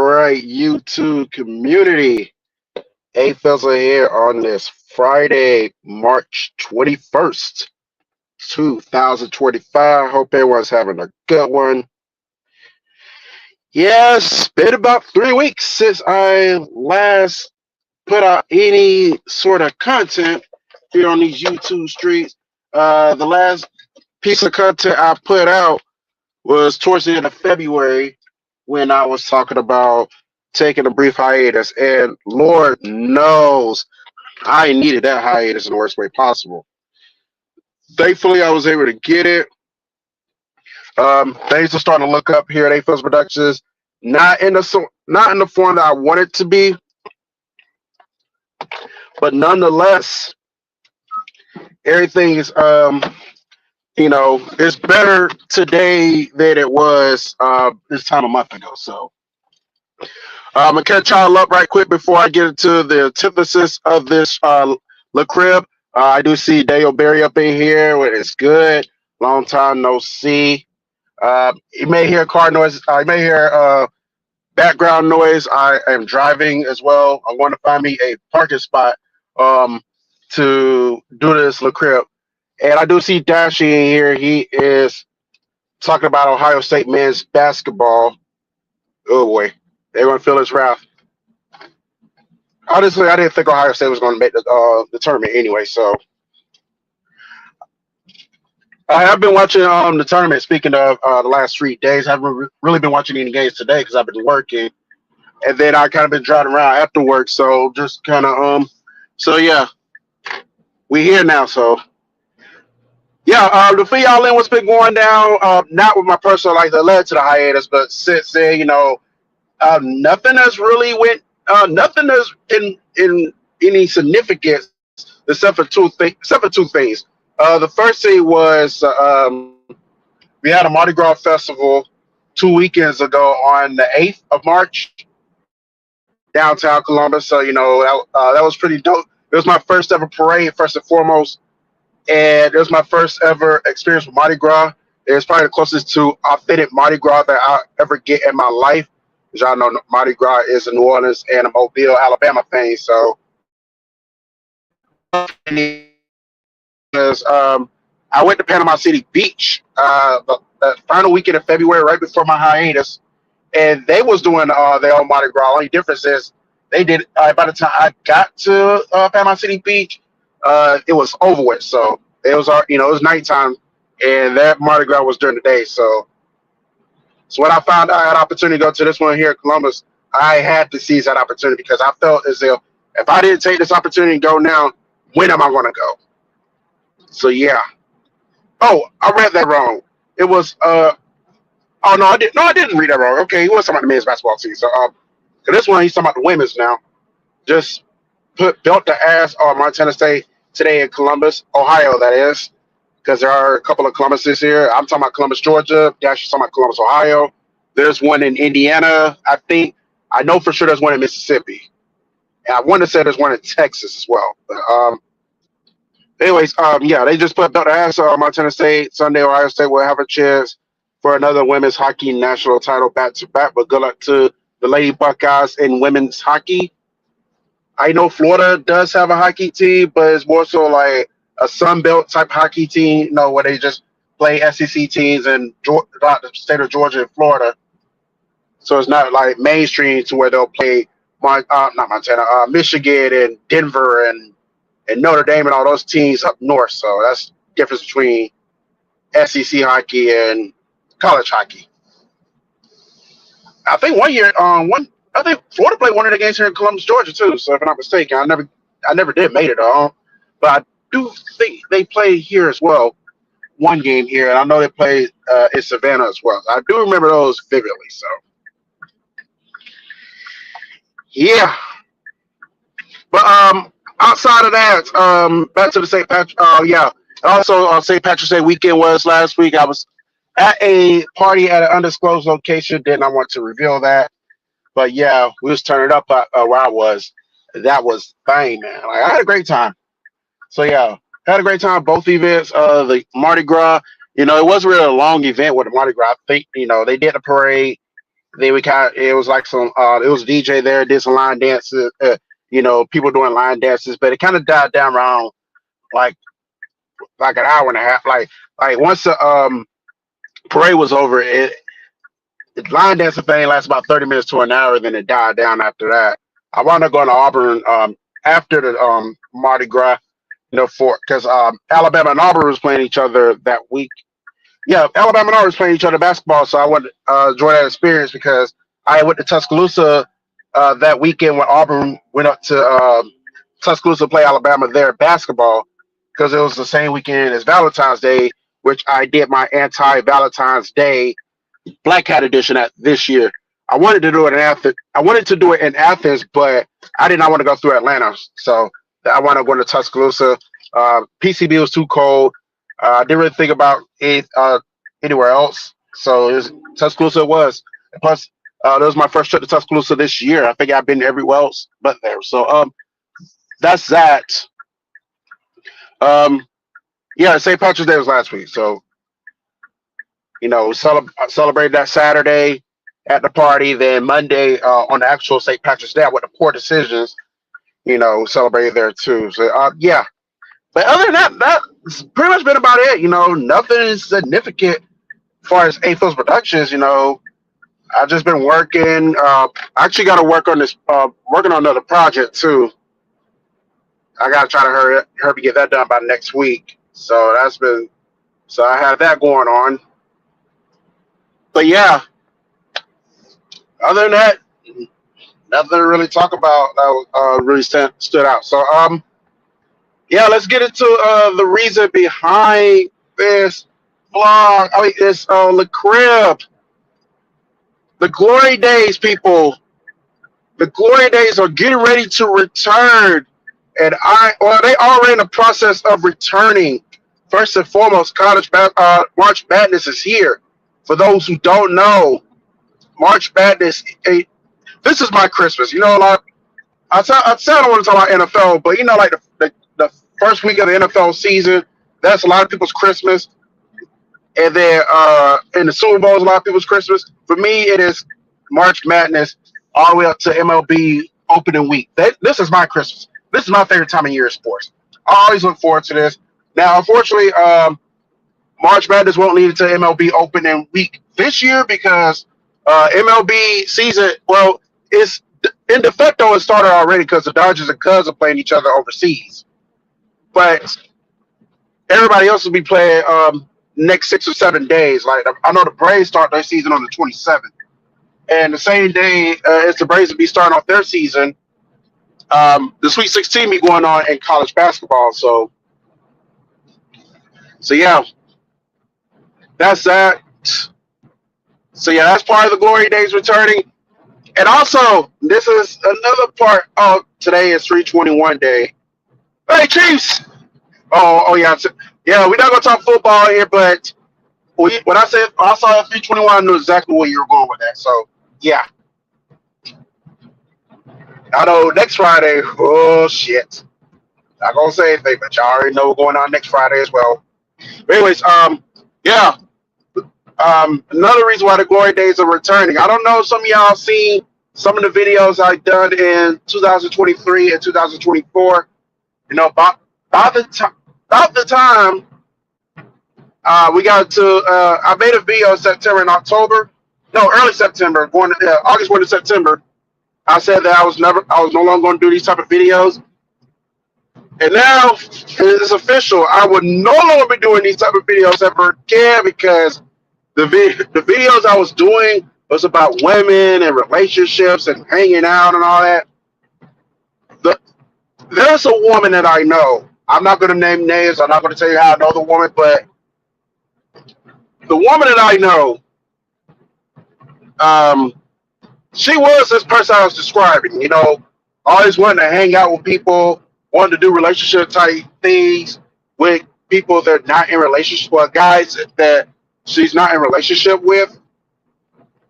right, YouTube community. A-Fizzle here on this Friday, March 21st, 2025. Hope everyone's having a good one. Yes, been about 3 weeks since I last put out any sort of content here on these YouTube streets. The last piece of content I put out was towards the end of February when I was talking about taking a brief hiatus. And Lord knows I needed that hiatus in the worst way possible. Thankfully, I was able to get it. Things are starting to look up here at A-Fizzle Productions. Not in the form that I want it to be, but nonetheless, everything is it's better today than it was this time a month ago. So I'm gonna catch y'all up right quick before I get into the antithesis of this La Crib. I do see Dale Berry up in here. It's good. Long time no see. You may hear car noise. You may hear background noise. I am driving as well. I'm going to find me a parking spot to do this La Crib. And I do see Dashy in here. He is talking about Ohio State men's basketball. Oh boy, they're going to feel his wrath. Honestly, I didn't think Ohio State was going to make the tournament anyway. So I have been watching the tournament. Speaking of the last 3 days, I haven't really been watching any games today because I've been working, and then I kind of been driving around after work. So just kind of so yeah, we here now. So yeah, to fill y'all in what's been going down, not with my personal life that led to the hiatus, but since then, nothing has really nothing has in any significance except for two things. The first thing was we had a Mardi Gras festival 2 weekends ago on the 8th of March, downtown Columbus. So that was pretty dope. It was my first ever parade, first and foremost, and it was my first ever experience with Mardi Gras. It's probably the closest to authentic Mardi Gras that I'll ever get in my life. As y'all know, Mardi Gras is a New Orleans and a Mobile, Alabama thing. So because I went to Panama City Beach the final weekend of February, right before my hiatus, and they was doing their own Mardi Gras. Only difference is they did by the time I got to Panama City Beach, it was over with. So it was it was nighttime, and that Mardi Gras was during the day. So when I found out I had an opportunity to go to this one here in Columbus, I had to seize that opportunity because I felt as if I didn't take this opportunity and go now, when am I going to go? So yeah. Oh, I read that wrong. It was oh no, I didn't. No, I didn't read that wrong. Okay, he was talking about the men's basketball team. So this one he's talking about the women's now. Just put belt the ass on Montana State today in Columbus, Ohio. That is because there are a couple of Columbuses here. I'm talking about Columbus, Georgia. Dash is talking about Columbus, Ohio. There's one in Indiana. I know for sure there's one in Mississippi, and I want to say there's one in Texas as well. But anyways, yeah, they just put belt the ass on Montana State. Sunday, Ohio State will have a chance for another women's hockey national title back to back. But good luck to the Lady Buckeyes in women's hockey. I know Florida does have a hockey team, but it's more so like a Sun Belt type hockey team, where they just play SEC teams in the state of Georgia and Florida. So it's not like mainstream to where they'll play not Montana, Michigan and Denver and Notre Dame and all those teams up north. So that's the difference between SEC hockey and college hockey. I think one year, I think Florida played one of the games here in Columbus, Georgia too. So if I'm not mistaken, I never did made it on, but I do think they played here as well. One game here, and I know they played in Savannah as well. I do remember those vividly. So yeah, but outside of that, back to the St. Patrick. Yeah, also St. Patrick's Day weekend was last week. I was at a party at an undisclosed location. Did not want to reveal that, but yeah, we was turning up where I was. That was fine, man. Like, I had a great time. So yeah, had a great time. Both events. The Mardi Gras. It wasn't really a long event with the Mardi Gras. I think they did the parade, Then we it was like some it was DJ there, did some line dances, people doing line dances, but it kind of died down around like an hour and a half. Like once the parade was over, the line dancing thing lasted about 30 minutes to an hour, then it died down after that. I wound up going to Auburn after the Mardi Gras, for because Alabama and Auburn was playing each other that week. Yeah, Alabama and Auburn was playing each other basketball, so I wanted to enjoy that experience because I went to Tuscaloosa that weekend when Auburn went up to Tuscaloosa to play Alabama there at basketball because it was the same weekend as Valentine's Day, which I did my anti-Valentine's Day Black Hat edition at this year. I wanted to do it in Athens. I wanted to do it in Athens, but I did not want to go through Atlanta, so I wound up going to Tuscaloosa. PCB was too cold. I didn't really think about it anywhere else, so Tuscaloosa it was. And plus, that was my first trip to Tuscaloosa this year. I think I've been everywhere else but there. So that's that. Yeah, St. Patrick's Day was last week, so celebrated that Saturday at the party. Then Monday on the actual St. Patrick's Day, I went to Poor Decisions. Celebrated there too. So yeah. But other than that, that's pretty much been about it. Nothing significant as far as A-Fizzle Productions. I've just been working. I actually got to work on this, working on another project too. I got to try to hurry to get that done by next week. So I have that going on. But yeah, other than that, nothing to really talk about that really stood out. So yeah, let's get into the reason behind this vlog. I mean, it's the crib. The glory days, people. The glory days are getting ready to return. And they already in the process of returning. First and foremost, March Madness is here. For those who don't know, March Madness, this is my Christmas. I said I don't want to talk about NFL, but like the first week of the NFL season, that's a lot of people's Christmas. And then in the Super Bowl is a lot of people's Christmas. For me, it is March Madness all the way up to MLB opening week. This is my Christmas. This is my favorite time of year in sports. I always look forward to this. Now, unfortunately, March Madness won't lead to MLB opening week this year because MLB season, it's in de facto it started already because the Dodgers and Cubs are playing each other overseas. But everybody else will be playing next 6 or 7 days. Like I know the Braves start their season on the 27th, and the same day as the Braves will be starting off their season, the Sweet 16 be going on in college basketball. So yeah, that's that. So yeah, that's part of the glory days returning. And also, this is another part of today is 321 day. Hey, Chiefs! Oh yeah, yeah. We're not gonna talk football here, but when I said I saw 321, I knew exactly where you were going with that. So yeah, I know next Friday. Oh shit! Not gonna say anything, but y'all already know what's going on next Friday as well. But anyways, yeah. Another reason why the glory days are returning. I don't know if some of y'all seen some of the videos I done in 2023 and 2024. About the time we got to, I made a video in September and October. No, early September, going to August 1 to September. I said that I was no longer going to do these type of videos. And now it's official. I would no longer be doing these type of videos ever again because the videos I was doing was about women and relationships and hanging out and all that. There's a woman that I know. I'm not going to name names. I'm not going to tell you how I know the woman, but the woman that I know, she was this person I was describing. Always wanting to hang out with people, wanting to do relationship type things with people that are not in relationship, guys that she's not in relationship with.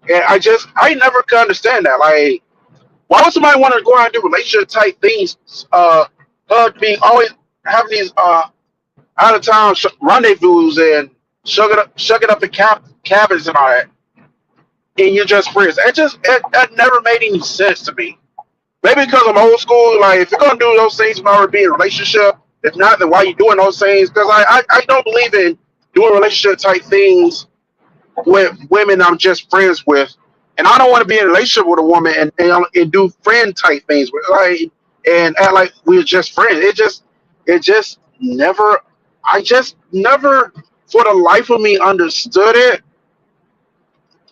And I never could understand that. Like, why would somebody want to go out and do relationship type things? Being always having these out of town rendezvous and shucking up the cabins and all that. and you're just friends. That never made any sense to me. Maybe because I'm old school. Like if you're gonna do those things in order to be in a relationship, if not, then why are you doing those things? Because I don't believe in doing relationship type things with women I'm just friends with, and I don't want to be in a relationship with a woman and do friend type things with like and act like we're just friends. It just never. I just never, for the life of me, understood it.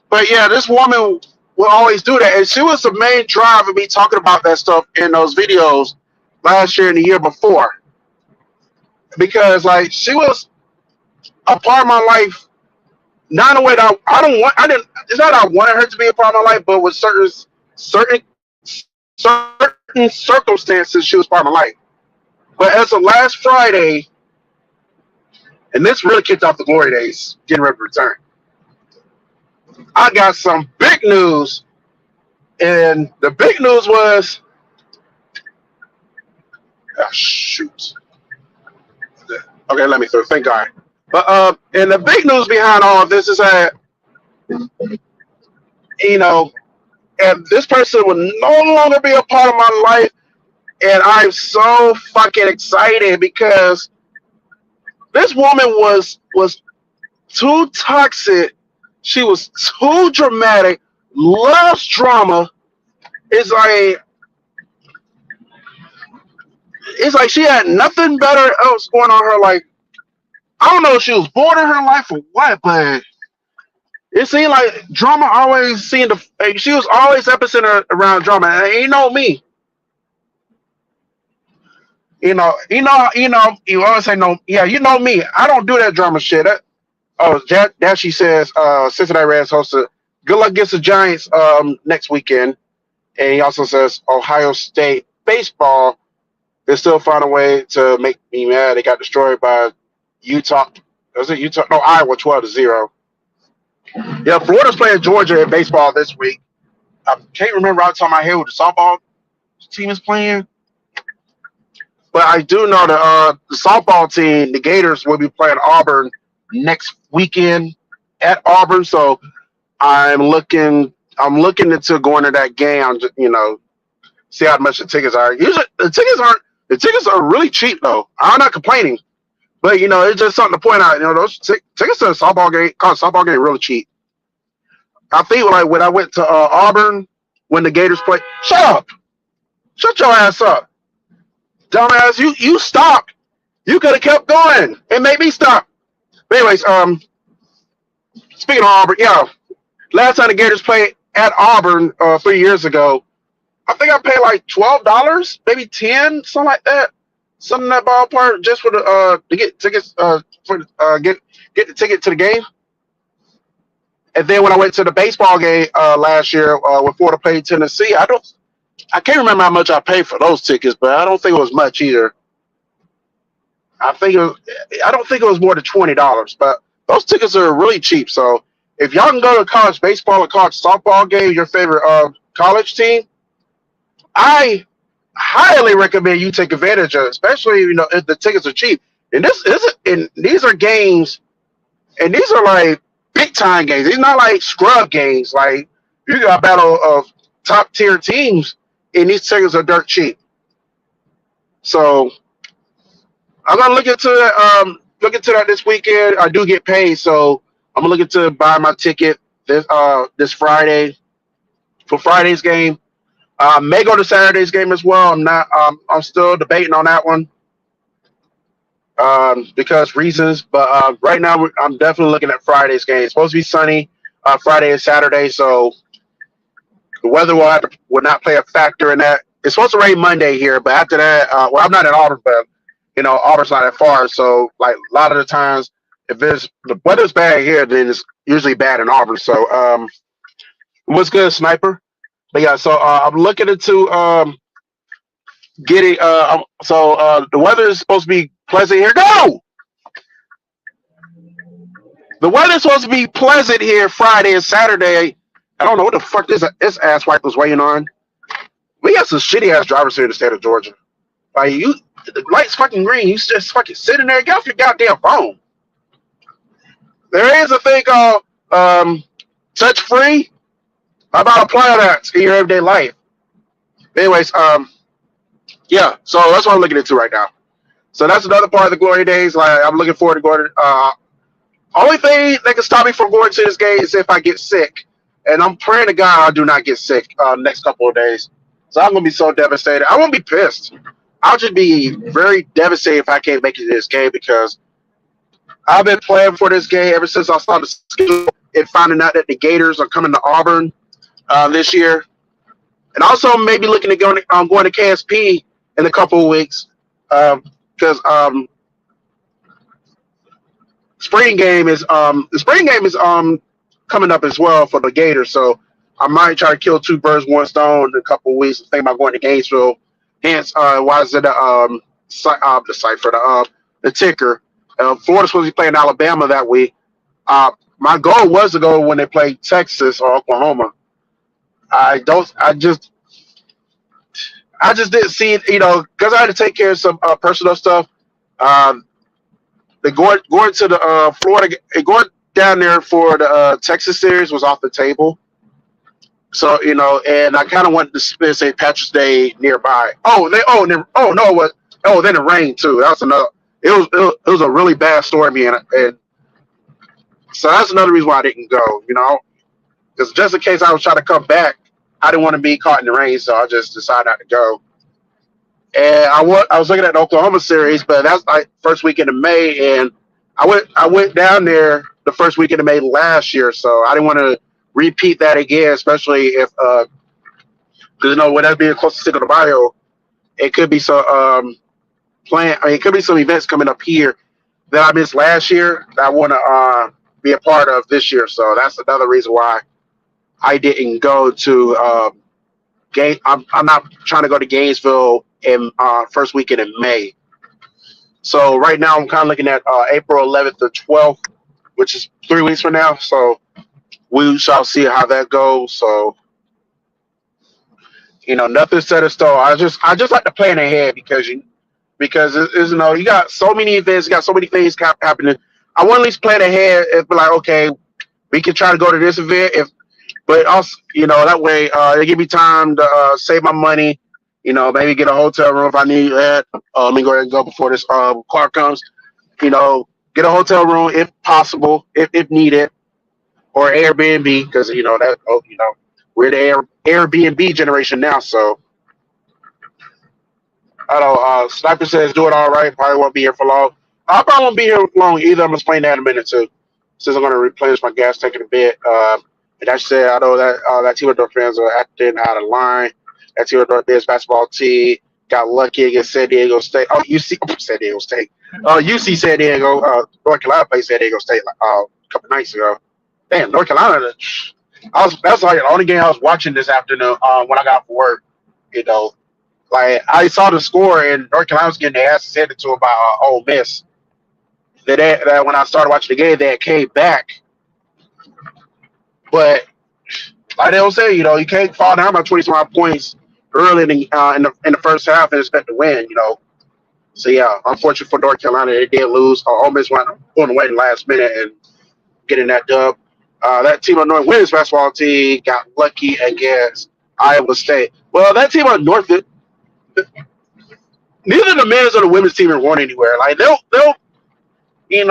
But yeah, this woman will always do that, and she was the main drive of me talking about that stuff in those videos last year and the year before, because like she was a part of my life, not in a way that I don't want. I didn't. It's not that I wanted her to be a part of my life, but with certain certain circumstances, she was part of my life. But as of last Friday, and this really kicked off the glory days, getting ready to return. I got some big news, and the big news was, shoot. Okay, let me through. Thank God. But and the big news behind all of this is that you know, and this person will no longer be a part of my life, and I'm so fucking excited because this woman was too toxic. She was too dramatic. Loves drama. It's like it's like she had nothing better else going on her life. I don't know if she was bored in her life or what, but it seemed like drama always seemed to. Like, she was always epicenter around drama. And you know me, you always say no. Yeah, you know me. I don't do that drama shit. That she says. Cincinnati Reds hosted. Good luck against the Giants next weekend. And he also says Ohio State baseball. They still find a way to make me mad. They got destroyed by Utah. Was it Utah? No, Iowa, 12-0. Yeah, Florida's playing Georgia in baseball this week. I can't remember out the top of my head who the softball team is playing, but I do know that the softball team, the Gators, will be playing Auburn next weekend at Auburn. So I'm looking into going to that game. I'm just, see how much the tickets are. Usually the tickets are really cheap though. I'm not complaining, but it's just something to point out. Those tickets to the softball game really cheap. I think like when I went to Auburn when the Gators played. Shut your ass up, dumbass. You stopped. You could have kept going and made me stop. But anyways, speaking of Auburn, yeah, last time the Gators played at Auburn 3 years ago, I think I paid like $12, maybe 10, something like that, something in that ballpark, just for the to get tickets get the ticket to the game. And then when I went to the baseball game last year when Florida played Tennessee, I can't remember how much I paid for those tickets, but I don't think it was much either. I don't think it was more than $20, but those tickets are really cheap. So if y'all can go to a college baseball or college softball game, your favorite college team, I highly recommend you take advantage of it, especially if the tickets are cheap. And these are games, and these are like big time games. These not like scrub games. Like you got a battle of top tier teams, and these tickets are dirt cheap. So I'm gonna look into that this weekend. I do get paid, so I'm gonna look into buy my ticket this Friday for Friday's game. May go to Saturday's game as well. I'm still debating on that one because reasons. But right now I'm definitely looking at Friday's game. It's supposed to be sunny Friday and Saturday, so the weather will not play a factor in that. It's supposed to rain Monday here, but after that, well, I'm not in Auburn, but Auburn's not that far. So like a lot of the times, if the weather's bad here, then it's usually bad in Auburn. So what's good, Sniper? But yeah, so I'm looking into getting. The weather is supposed to be pleasant here. Go. The weather is supposed to be pleasant here Friday and Saturday. I don't know what the fuck this asswipe was waiting on. We got some shitty ass drivers here in the state of Georgia. Like the light's fucking green. You just fucking sitting there. Get off your goddamn phone. There is a thing called touch free. How about applying that in your everyday life? Anyways, yeah. So that's what I'm looking into right now. So that's another part of the glory days. Like I'm looking forward to going to. Only thing that can stop me from going to this game is if I get sick, and I'm praying to God I do not get sick next couple of days. So I'm gonna be so devastated. I won't be pissed. I'll just be very devastated if I can't make it to this game because I've been playing for this game ever since I started schedule and finding out that the Gators are coming to Auburn this year, and also maybe looking at going to KSP in a couple of weeks because the spring game is coming up as well for the Gators. So I might try to kill two birds with one stone in a couple of weeks. Think about going to Gainesville. Hence, why is it the site for the ticker? Florida's supposed to be playing Alabama that week. My goal was to go when they play Texas or Oklahoma. I don't. I just didn't see it. Because I had to take care of some personal stuff. Um, the going to the Florida, going down there for the Texas series was off the table. So and I kind of wanted to spend St. Patrick's Day nearby. Oh no, what? Oh, then it rained too. That was another. It was a really bad storm, and so that's another reason why I didn't go. Because just in case I was trying to come back, I didn't want to be caught in the rain, so I just decided not to go. And I was looking at the Oklahoma series, but that's like first weekend of May, and I went down there the first weekend of May last year, so I didn't want to repeat that again, especially if because with that being close to Cinco de Mayo, it could be some it could be some events coming up here that I missed last year that I want to be a part of this year. So that's another reason why I didn't go to I'm not trying to go to Gainesville in first weekend in May. So right now I'm kind of looking at April 11th to 12th, which is 3 weeks from now. So we shall see how that goes. So nothing set in stone. I just like to plan ahead because you got so many events, you got so many things happening. I want to at least plan ahead and be like, okay, we can try to go to this event but also, that way it give me time to save my money. Maybe get a hotel room if I need that. Let me go ahead and go before this car comes. Get a hotel room if possible, if needed, or Airbnb because we're the Airbnb generation now. So I don't know. Sniper says doing all right. Probably won't be here for long. I probably won't be here long either. I'm gonna explain that in a minute too. Since I'm gonna replenish my gas tank in a bit. And I said I know that team of North fans are acting out of line. That team of North Bears basketball team got lucky against San Diego State. Oh, UC San Diego State. UC San Diego. North Carolina played San Diego State a couple nights ago. Damn, North Carolina. That's like the only game I was watching this afternoon when I got off work. Like I saw the score and North Carolina was getting their asses handed to them by Ole Miss. That when I started watching the game, they came back, but like they don't say, you can't fall down by 25 points early in the first half and expect to win. So yeah, unfortunate for North Carolina, they did lose. Ole Miss went on the way in the last minute and getting that dub. That team of North women's basketball team got lucky against Iowa State. Well, that team of North, neither the men's or the women's team are going anywhere. Like they'll we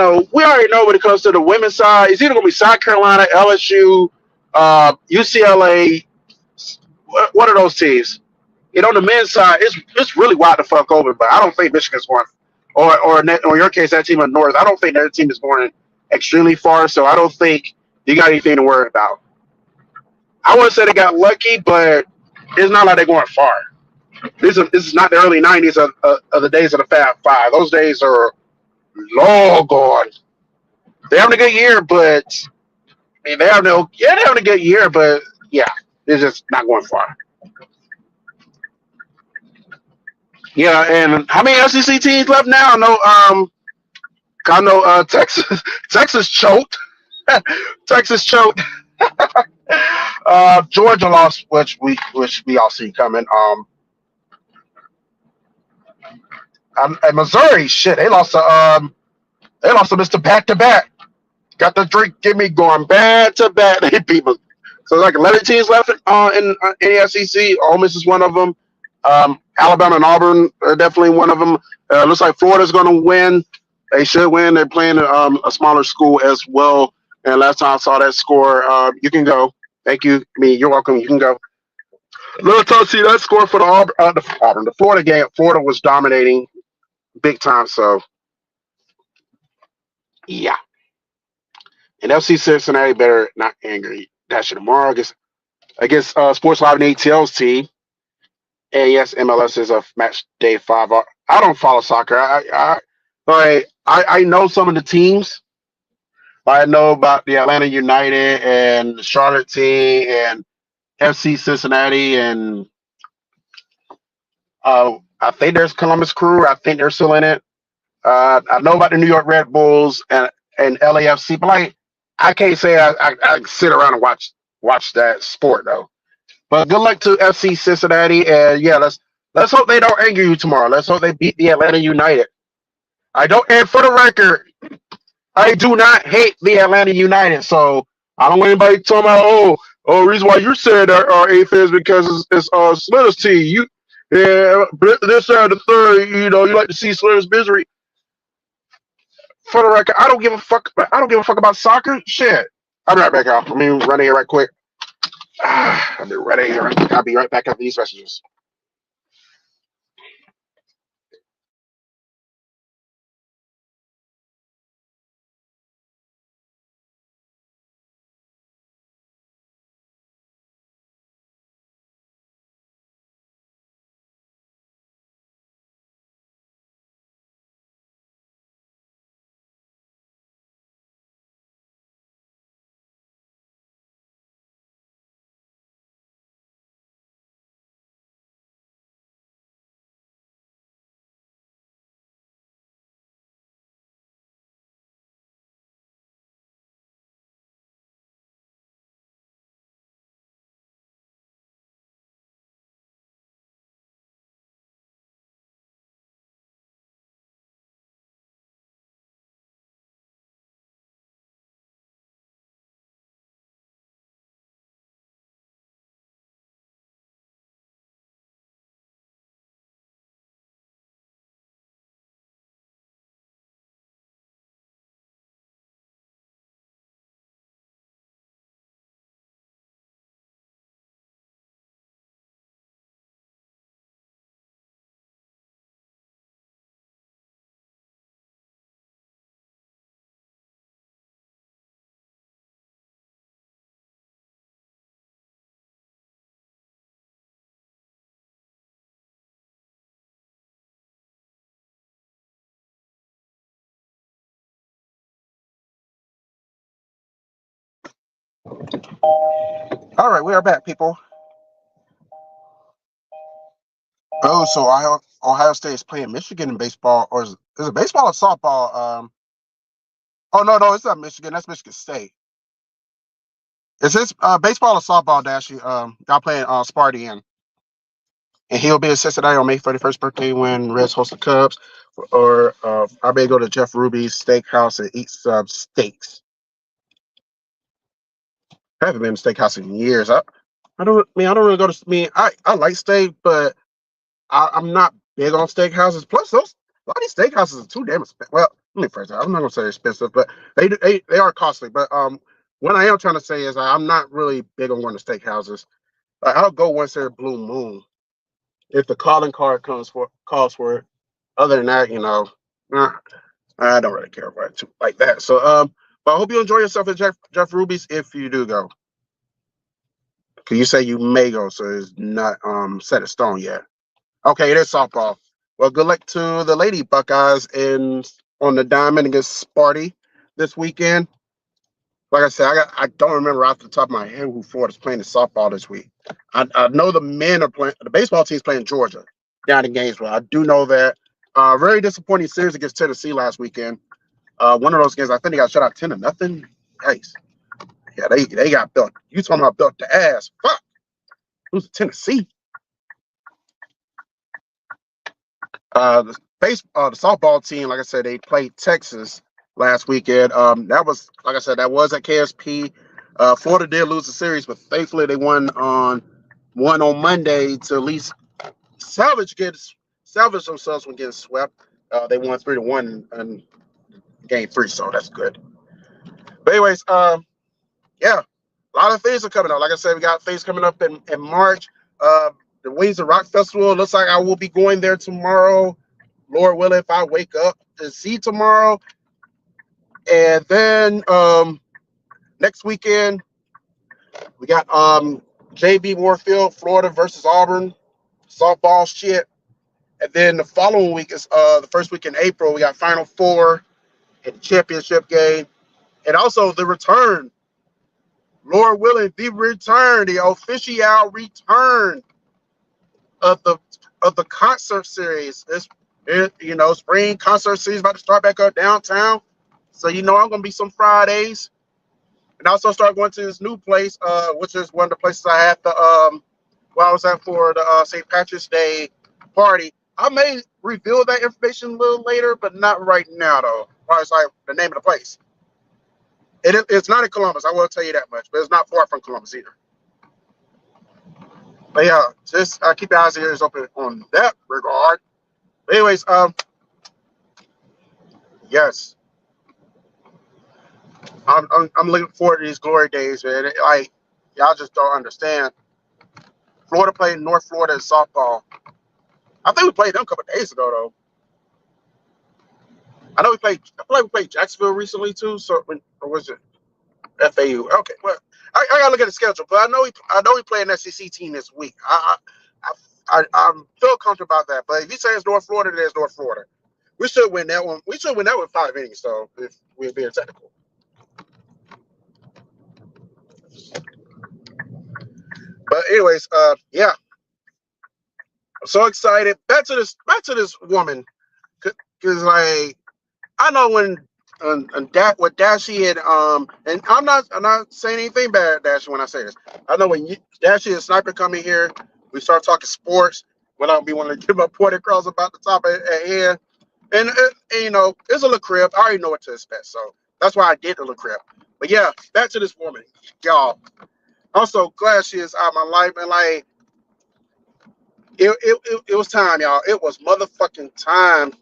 already know when it comes to the women's side, it's either going to be South Carolina, LSU, UCLA, one of those teams. The men's side, it's really wide the fuck open, but I don't think Michigan's going, or in your case, that team in North, I don't think that team is going extremely far, so I don't think you got anything to worry about. I wouldn't say they got lucky, but it's not like they're going far. This is not the early 90s of the days of the Fab Five. Those days are long gone. They're having a good year, but they're having a good year, but yeah, they're just not going far. Yeah, and how many SEC teams left now? I know Texas choked. Texas choked. Georgia lost, which we all see coming. And Missouri, shit, they lost to Mr. Back to Back. Got the drink, get me going back to back. They beat me. So like 11 teams left in the SEC. Ole Miss is one of them. Alabama and Auburn are definitely one of them. Looks like Florida's going to win. They should win. They're playing a smaller school as well. And last time I saw that score, you can go. Thank you. You're welcome. You can go. Little tough to see that score for the Florida game. Florida was dominating big time. So yeah, and FC Cincinnati better not angry. That shit tomorrow against Sports Live and ATL's team. And yes, MLS is a match day 5. I don't follow soccer. I know some of the teams. I know about the Atlanta United and the Charlotte team and FC Cincinnati and I think there's Columbus Crew. I think they're still in it. I know about the New York Red Bulls and LAFC, but like I can't say I sit around and watch that sport though. But good luck to FC Cincinnati, and yeah, let's hope they don't anger you tomorrow. Let's hope they beat the Atlanta United. I don't, and for the record, I do not hate the Atlanta United, so I don't want anybody talking about reason why you're saying that A-Fizz because it's Slitter's team. This the third, you like to see Slitter's misery. For the record, I don't give a fuck. I don't give a fuck about soccer. Shit. I'll be right back, y'all. Let me run here right quick. I'll be right back after these messages. All right, we are back, people. Oh, so Ohio State is playing Michigan in baseball, or is it baseball or softball? Oh no, it's not Michigan. That's Michigan State. Is this baseball or softball? Dashy, y'all playing Sparty in, and he'll be in Cincinnati on May 31st birthday when Reds host the Cubs. Or I may go to Jeff Ruby's Steakhouse and eat some steaks. I haven't been to steakhouse in years. I don't really go to. I like steak, but I'm not big on steakhouses. Plus, a lot of these steakhouses are too damn expensive. Well, let me phrase that. I'm not gonna say expensive, but they are costly. But what I am trying to say is I'm not really big on going to steakhouses. Like, I'll go once every blue moon if the calling card calls for it. Other than that, I don't really care about it too, like that. So but I hope you enjoy yourself at Jeff Ruby's if you do go. Cause you say you may go, so it's not set in stone yet. Okay, it is softball. Well, good luck to the Lady Buckeyes on the diamond against Sparty this weekend. Like I said, I don't remember off the top of my head who Florida's playing the softball this week. I know the men are playing. The baseball team's playing Georgia down in Gainesville. I do know that. Very disappointing series against Tennessee last weekend. One of those games, I think they got shut out 10-0. Nice. Yeah, they got built. You talking about built the ass? Fuck. Who's Tennessee? The softball team, like I said, they played Texas last weekend. That was, like I said, that was at KSP. Florida did lose the series, but thankfully they won on Monday to at least salvage themselves from getting swept. They won 3-1 in game 3, so that's good. But anyways, yeah, a lot of things are coming up. Like I said, we got things coming up in March. The Wings of Rock Festival. Looks like I will be going there tomorrow. Lord willing, if I wake up to see tomorrow. And then next weekend, we got JB Moorfield, Florida versus Auburn, softball shit. And then the following week is the first week in April. We got Final Four and the championship game. And also the return. Lord willing, the official return of the concert series. Spring concert series about to start back up downtown. So I'm gonna be some Fridays. And also start going to this new place, which is one of the places I had I was at for the St. Patrick's Day party. I may reveal that information a little later, but not right now though. It's like the name of the place. It's not in Columbus, I will tell you that much, but it's not far from Columbus either. But yeah, just keep your eyes and ears open on that regard. But anyways, yes, I'm looking forward to these glory days, man. Like y'all just don't understand. Florida played North Florida in softball. I think we played them a couple of days ago though. I feel like we played Jacksonville recently too. So or was it FAU? Okay, well, I gotta look at the schedule, but I know we play an SEC team this week. I feel comfortable about that. But if you say it's North Florida, then it's North Florida. We should win that one. We should win that one 5 innings, though, if we're being technical. But anyways, yeah, I'm so excited. Back to this woman, because like I know when what Dashie had and I'm not saying anything bad, Dashie, when I say this. I know when Dashie and Sniper come in here, we start talking sports without me wanting to give up point across about the top at hand. And it's a little crib. I already know what to expect, so that's why I did the little crib. But yeah, back to this woman, y'all. I'm so glad she is out of my life, and like it was time, y'all. It was motherfucking time.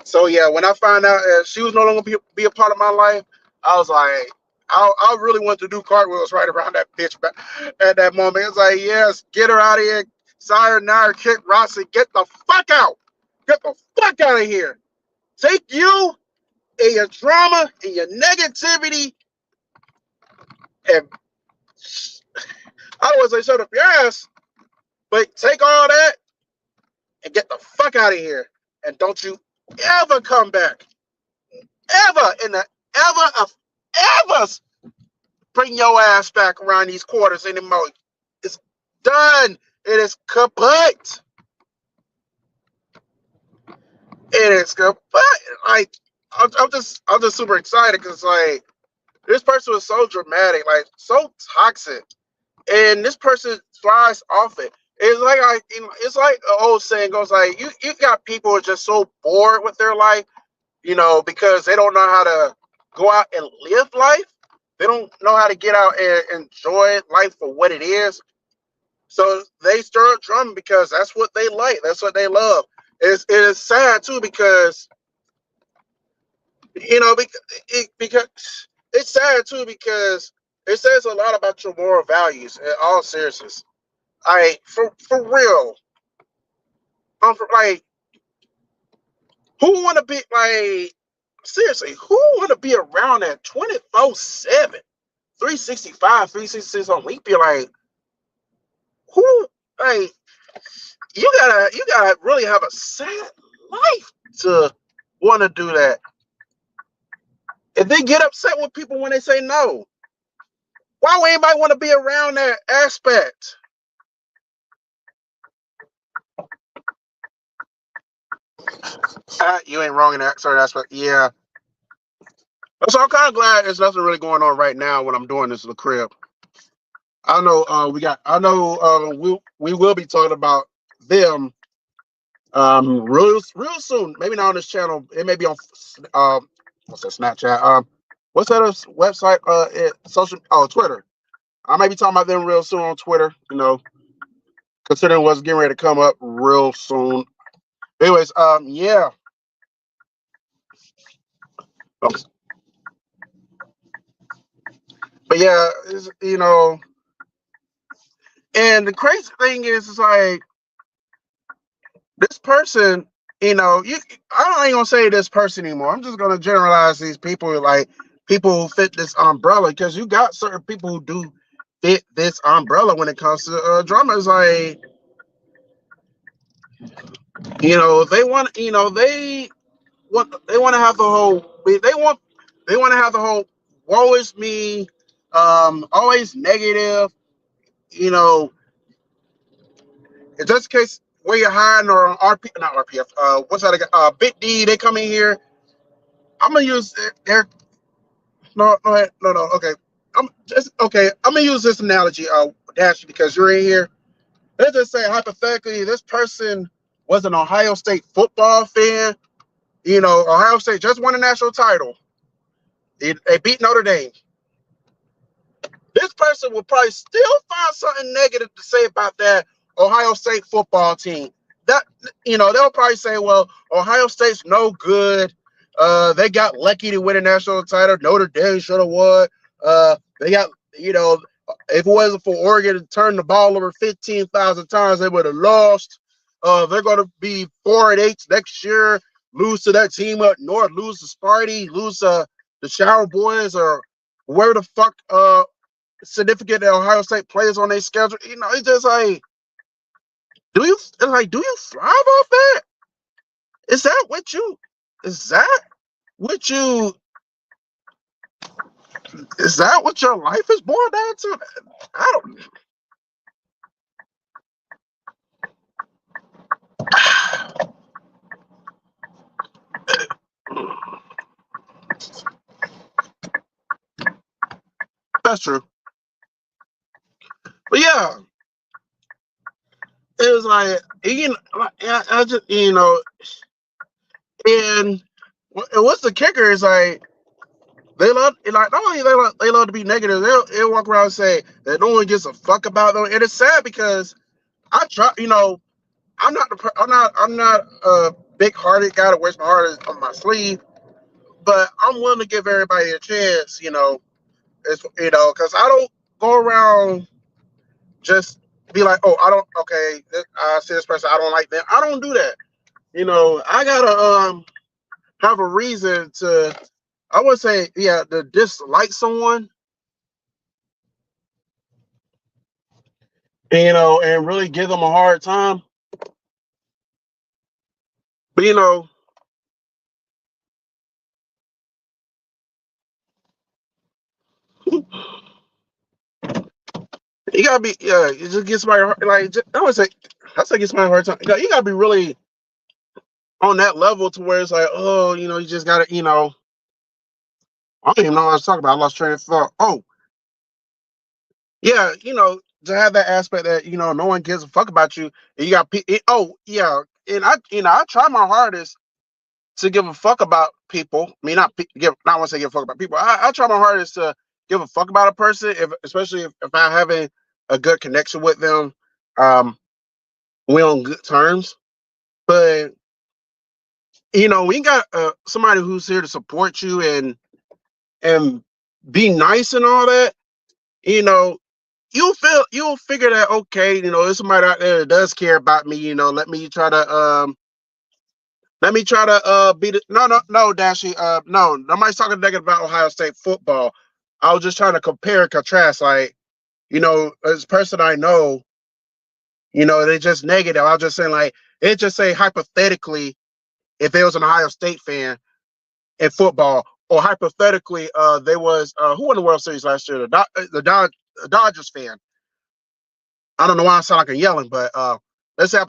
So yeah, when I found out she was no longer be a part of my life, I was like, I really wanted to do cartwheels right around that bitch. But at that moment, it's like, yes, get her out of here. Sayonara, kick rocks, and get the fuck out. Get the fuck out of here. Take you and your drama and your negativity, and I don't want to say shut up your ass, but take all that and get the fuck out of here. And don't you ever come back. Ever in the ever bring your ass back around these quarters anymore. It's done. It is kaput. It is kaput. Like I'm just super excited because like this person was so dramatic, like so toxic, and this person thrives off it. It's like an old saying goes like you got people who are just so bored with their life, because they don't know how to go out and live life. They don't know how to get out and enjoy life for what it is. So they stir up drum because that's what they like. That's what they love. It is sad too because because it's sad too because it says a lot about your moral values in all seriousness. For real. Like who want to be like seriously? Who want to be around that 24/7, 365, 366 on week? Be like, who? Like you gotta really have a sad life to want to do that. And they get upset with people when they say no. Why would anybody want to be around that aspect? You ain't wrong in that certain aspect. Yeah. So I'm kind of glad there's nothing really going on right now when I'm doing this in the crib. I know we will be talking about them real soon. Maybe not on this channel. It may be on what's that, Snapchat. what's that website? Social. Oh, Twitter. I might be talking about them real soon on Twitter. Considering what's getting ready to come up real soon. Anyways, yeah. But yeah, and the crazy thing is, it's like this person, I ain't gonna say this person anymore. I'm just gonna generalize these people, like people who fit this umbrella, because you got certain people who do fit this umbrella when it comes to drama. It's like, they want, they want to have the whole, they want to have the whole woe is me, always negative, you know, in just in case where you're hiding or on not RPF, what's that again? Bit D, they come in here. I'm gonna use their no. Okay, I'm gonna use this analogy, Dash, because you're in here. Let's just say hypothetically, this person was an Ohio State football fan. Ohio State just won a national title. They beat Notre Dame. This person will probably still find something negative to say about that Ohio State football team. That they'll probably say, well, Ohio State's no good. They got lucky to win a national title. Notre Dame should have won. They got, if it wasn't for Oregon to turn the ball over 15,000 times, they would have lost. They're going to be 4-8 next year. Lose to that team up north. Lose to Sparty. Lose to the Shower Boys, or where the fuck significant Ohio State players on their schedule. It's just like, do you thrive off that? Is that what you is that what your life is boiled down to? I don't. That's true. But yeah, it was like, I just, and what's the kicker is like, they love, like, not only they love to be negative, they'll walk around and say that no one gives a fuck about them. And it's sad because I try, I'm not a big hearted guy that wears my heart on my sleeve, but I'm willing to give everybody a chance, because I don't go around just be like, oh, I see this person, I don't like them. I don't do that. I gotta have a reason to, I would say, yeah, to dislike someone, and really give them a hard time. But you gotta be, yeah, it just gets my heart, like, I say gets my hard time. You gotta be really on that level to where it's like, oh, you just gotta, I don't even know what I was talking about. I lost train of thought. Oh, yeah, to have that aspect that, no one gives a fuck about you. And you got, oh, yeah. And I try my hardest to give a fuck about people. I mean, not want to say give a fuck about people. I try my hardest to give a fuck about a person, especially if I'm having a good connection with them. We're on good terms. But we got somebody who's here to support you and be nice and all that. You'll figure that, okay, there's somebody out there that does care about me. Let me try to be the no Dashy, no, nobody's talking negative about Ohio State football. I was just trying to compare and contrast, like, as a person I know, they just negative. I was just saying, like, it just say hypothetically, if there was an Ohio State fan in football, or hypothetically, there was who won the World Series last year? The Dodgers fan. I don't know why I sound like I'm yelling, but let's say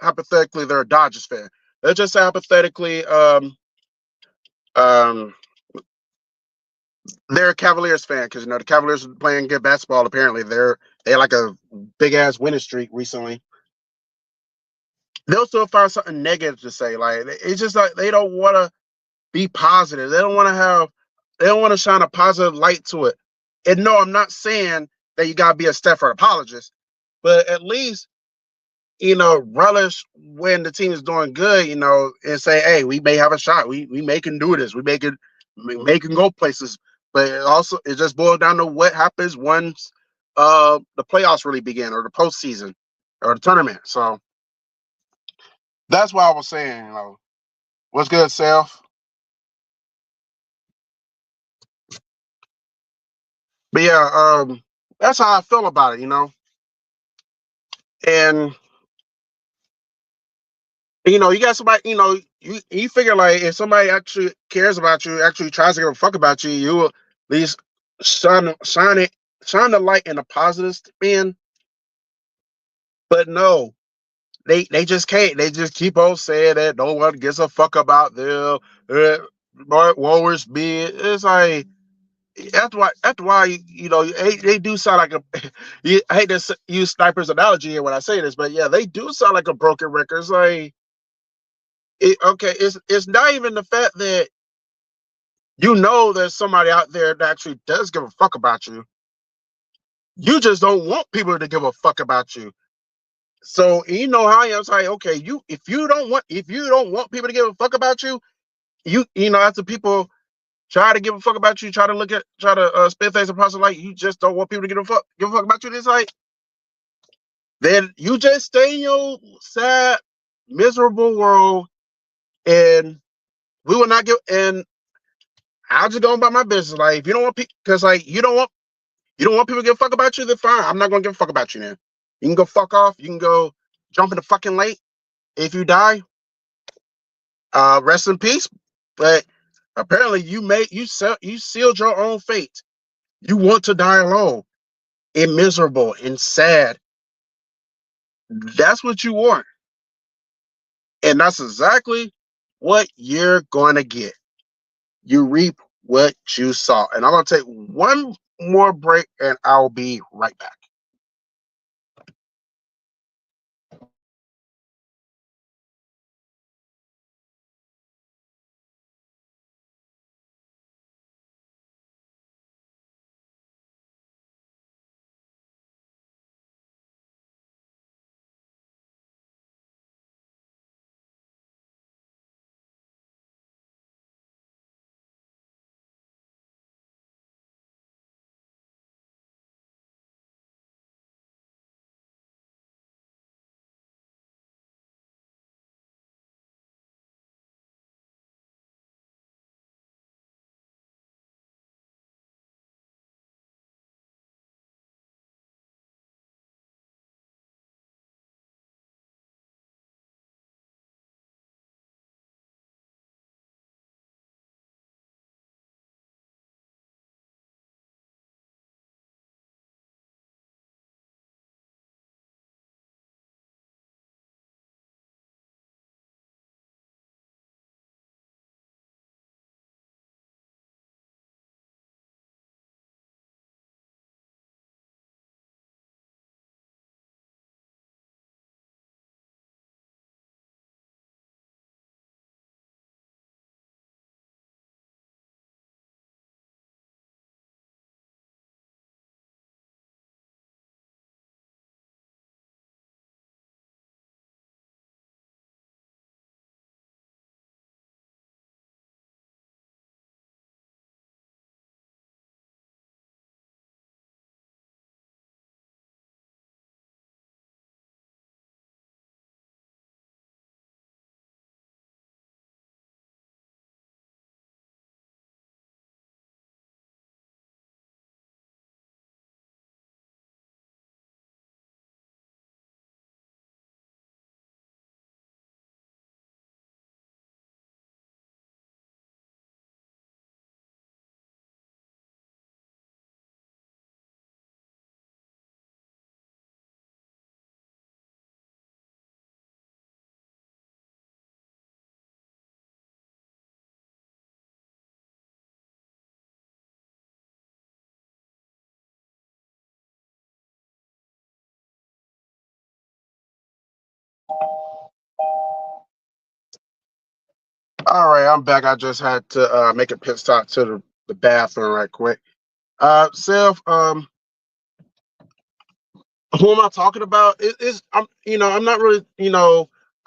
hypothetically they're a Dodgers fan. Let's just say hypothetically um, they're a Cavaliers fan, because the Cavaliers are playing good basketball. Apparently, they had like a big ass winning streak recently. They'll still find something negative to say. Like, it's just like they don't want to be positive. They don't want to have They don't want to shine a positive light to it. And no, I'm not saying that you gotta be a Stafford apologist, but at least relish when the team is doing good, and say, hey, we may have a shot. We may can do this. We may can go places. But it just boils down to what happens once the playoffs really begin, or the postseason, or the tournament. So that's why I was saying, what's good, Self? But yeah, that's how I feel about it. And you got somebody, you figure like if somebody actually cares about you, actually tries to give a fuck about you, you will at least shine the light in a positive spin. But no, they just can't. They just keep on saying that no one gives a fuck about them. Warriors be. It's like that's why they do sound like a. I hate to use Sniper's analogy here when I say this, but yeah, they do sound like a broken record. It's like okay, it's not even the fact that there's somebody out there that actually does give a fuck about you. You just don't want people to give a fuck about you. So you know how I am. It's like, okay, if you don't want people to give a fuck about you, after people try to give a fuck about you, try to spin things across the light, you just don't want people to give a fuck about you. It's like, then you just stay in your sad, miserable world, and we will not give. And I'll just go about my business. Like, if you don't want people, because like you don't want people to give a fuck about you, then fine. I'm not gonna give a fuck about you then. You can go fuck off. You can go jump in the fucking lake. If you die, rest in peace. But apparently you sealed your own fate. You want to die alone and miserable and sad. That's what you want. And that's exactly what you're going to get. You reap what you saw. And I'm going to take one more break, and I'll be right back. All right, I'm back. I just had to make a pit stop to the the bathroom right quick. Self, who am I talking about? I'm not really,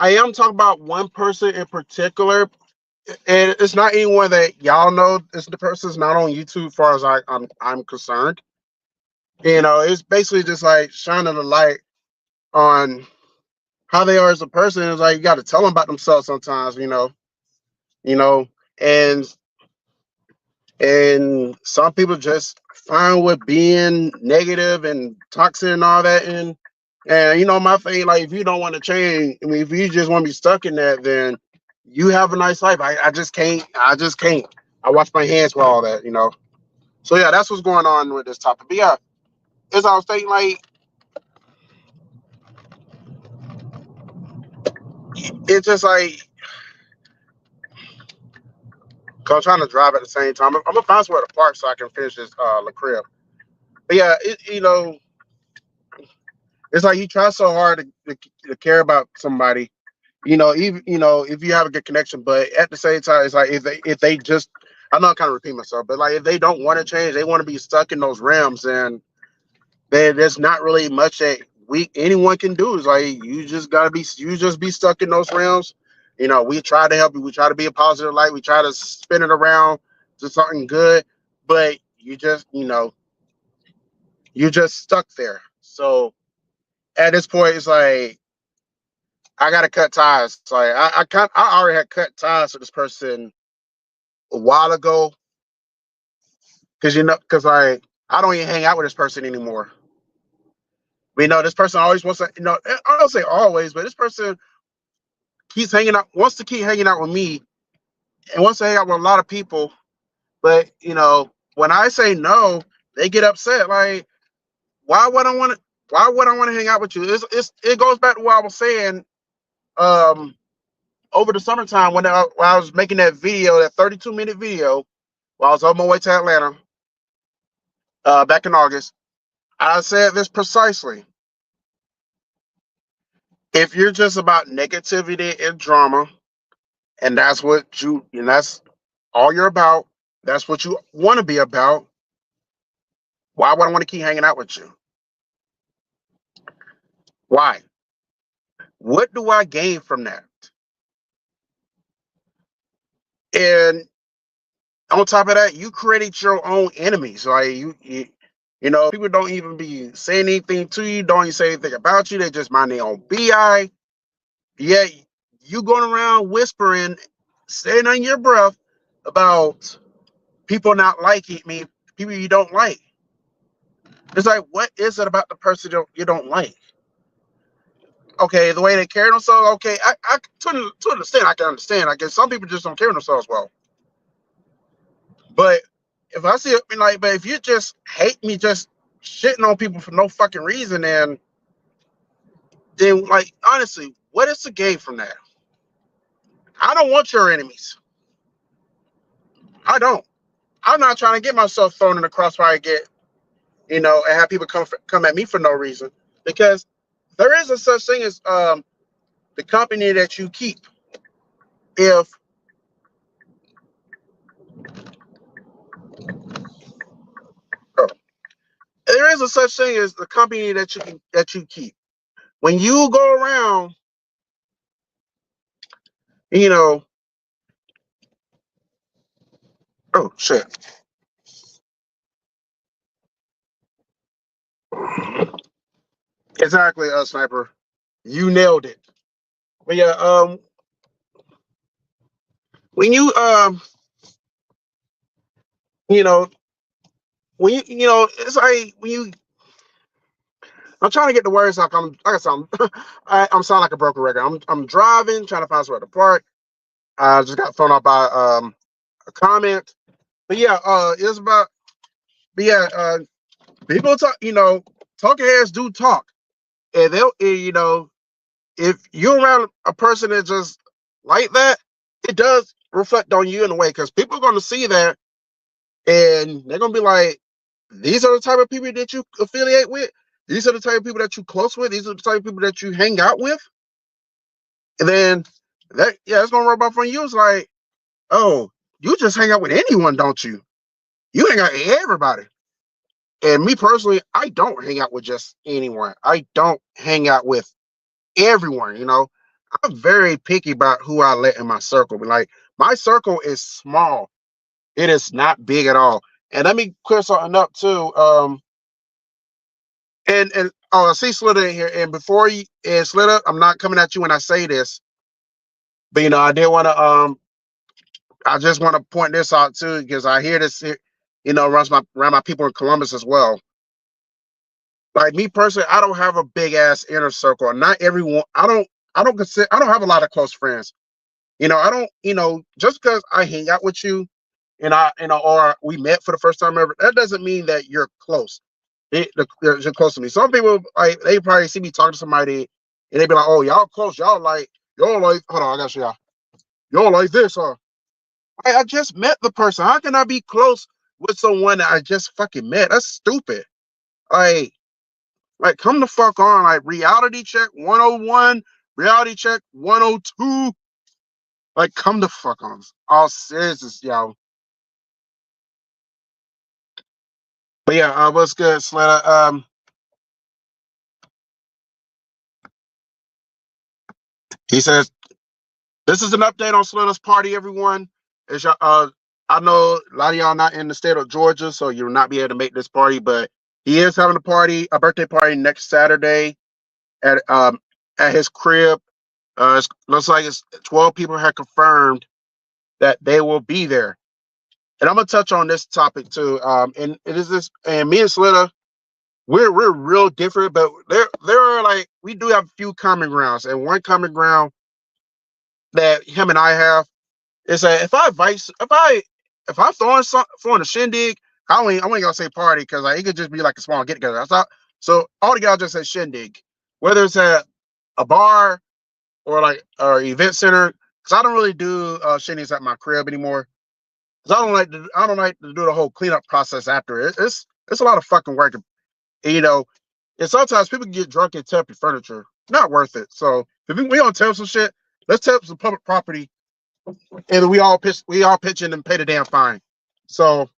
I am talking about one person in particular, and it's not anyone that y'all know. It's the person's not on YouTube, as far as I'm concerned. It's basically just like shining a light on how they are as a person. It's like you got to tell them about themselves sometimes, you know, and and some people just fine with being negative and toxic and all that. And my thing, like, if you don't want to change, I mean, if you just want to be stuck in that, then you have a nice life. I just can't. I just can't. I wash my hands for all that. So yeah, that's what's going on with this topic. But yeah, as I was saying, like, it's just like, 'cause I'm trying to drive at the same time. I'm gonna find somewhere to park so I can finish this La Crib. But yeah, it's like you try so hard to care about somebody, even if you have a good connection, but at the same time, it's like if they just, I'm not kind of repeating myself, but like if they don't want to change, they want to be stuck in those realms, and then there's not really much that anyone can do. It's like you just be stuck in those realms. We try to help you, we try to be a positive light, we try to spin it around to something good, but you just stuck there. So at this point, it's like I gotta cut ties. So like I already had cut ties with this person a while ago, because like I don't even hang out with this person anymore. This person always wants to, I don't say always, but this person wants to keep hanging out with me and wants to hang out with a lot of people. But when I say no, they get upset. Like, why would I want to? Why would I want to hang out with you? It goes back to what I was saying. Um, Over the summertime when I was making that video, that 32-minute video, while I was on my way to Atlanta, back in August, I said this precisely. If you're just about negativity and drama, and that's all you're about, that's what you want to be about, why would I want to keep hanging out with you? Why? What do I gain from that? And on top of that, you created your own enemies. Like people don't even be saying anything to you, don't even say anything about you. They just mind their own bi. Yeah, you going around whispering, saying on your breath about people not liking me, people you don't like. It's like, what is it about the person you don't like? Okay, the way they carry themselves. Okay, I to an extent I can understand. I guess some people just don't carry themselves well. But if I see it, like, but if you just hate me, just shitting on people for no fucking reason, then like, honestly, what is the gain from that? I don't want your enemies. I don't. I'm not trying to get myself thrown in the crossfire again, and have people come at me for no reason. Because there is a such thing as the company that you keep. If oh, there is a such thing as the company that you keep. When you go around, you know, oh shit, exactly, sniper, you nailed it. But yeah, when you know, it's like when you. I'm trying to get the words out. Like I said, I'm sounding like a broken record. I'm driving, trying to find somewhere to park. I just got thrown out by a comment. But yeah, it's about. But yeah, people talk. Talking heads do talk, and if you're around a person that just like that, it does reflect on you in a way, because people are going to see that, and they're going to be like, these are the type of people that you affiliate with. These are the type of people that you close with. These are the type of people that you hang out with. And then it's going to rub off on you. It's like, oh, you just hang out with anyone, don't you? You hang out with everybody. And me personally, I don't hang out with just anyone. I don't hang out with everyone. I'm very picky about who I let in my circle. But like my circle is small. It is not big at all. And let me clear something up too. And I see Slitter in here. And before you and Slitter, I'm not coming at you when I say this, but I did want to I just want to point this out too because I hear this runs around my people in Columbus as well. Like me personally, I don't have a big ass inner circle. Not everyone. I don't have a lot of close friends. I don't. Just because I hang out with you, and or we met for the first time ever, that doesn't mean that you're close. You're close to me. Some people like they probably see me talking to somebody, and they be like, "Oh, y'all close. Y'all like. Hold on, I got you. Y'all like this, huh?" I just met the person. How can I be close with someone that I just fucking met? That's stupid. Like, come the fuck on. Like, reality check 101, reality check 102. Like, come the fuck on. All seriousness, yo. But yeah, what's good, Slater? He says, this is an update on Slatter's party, everyone. I know a lot of y'all not in the state of Georgia, so you'll not be able to make this party, but he is having a birthday party next Saturday at his crib. It looks like it's 12 people have confirmed that they will be there. And I'm gonna touch on this topic too. And it is this, and me and Slitter, we're real different, but there are like we do have a few common grounds, and one common ground that him and I have is that if I'm throwing a shindig, I ain't gonna say party because like it could just be like a small get together. So all the guys just say shindig, whether it's at a bar or like or event center. Because I don't really do shindigs at my crib anymore. Because I don't like to do the whole cleanup process after it. It's a lot of fucking work. You know, and sometimes people can get drunk and tear up your furniture. Not worth it. So if we don't tear up some shit, let's tear up some public property, and we all pitch in and pay the damn fine. So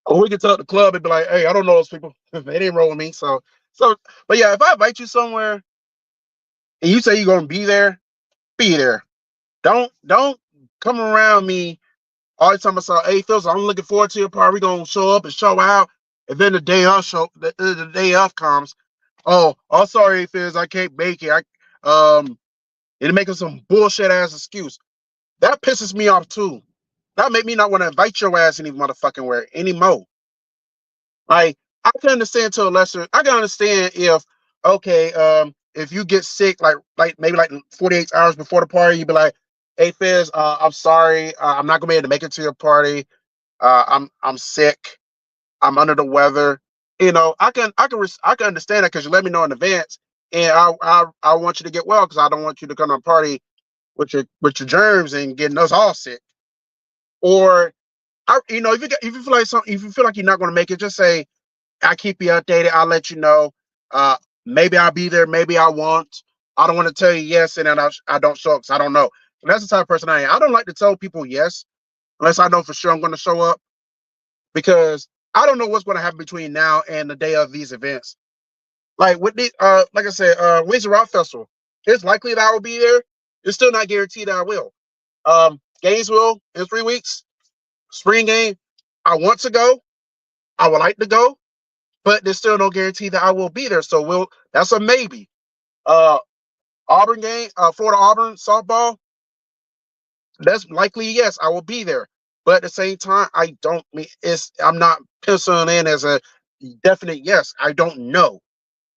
or we can tell the club and be like, hey, I don't know those people. They didn't roll with me. So, but yeah, if I invite you somewhere and you say you're gonna be there. Don't come around me all the time. I saw, hey, Phil, I'm looking forward to your party. We're gonna show up and show out. And then the day of comes. Oh, sorry, Fizz, I can't make it. It'll make some bullshit ass excuse. That pisses me off too. That make me not want to invite your ass any motherfucking where anymore. Like I can understand to a lesser. I can understand if you get sick like maybe like 48 hours before the party, you'd be like, hey Fizz, I'm sorry, I'm not gonna be able to make it to your party. I'm sick. I'm under the weather. I can understand that because you let me know in advance, and I want you to get well because I don't want you to come to a party with your germs and getting us all sick. Or if you feel like if you feel like you're not going to make it, just say I keep you updated. I'll let you know. Maybe I'll be there. Maybe I won't. I don't want to tell you yes, and then I don't show up because I don't know. And that's the type of person I am. I don't like to tell people yes unless I know for sure I'm going to show up because I don't know what's going to happen between now and the day of these events. Like with like I said, Windsor Rock Festival. It's likely that I will be there. It's still not guaranteed that I will. Gainesville in 3 weeks, spring game. I want to go. I would like to go, but there's still no guarantee that I will be there. So that's a maybe. Uh, Auburn game, Florida Auburn softball. That's likely yes, I will be there. But at the same time, I don't mean I'm not penciling in as a definite yes. I don't know.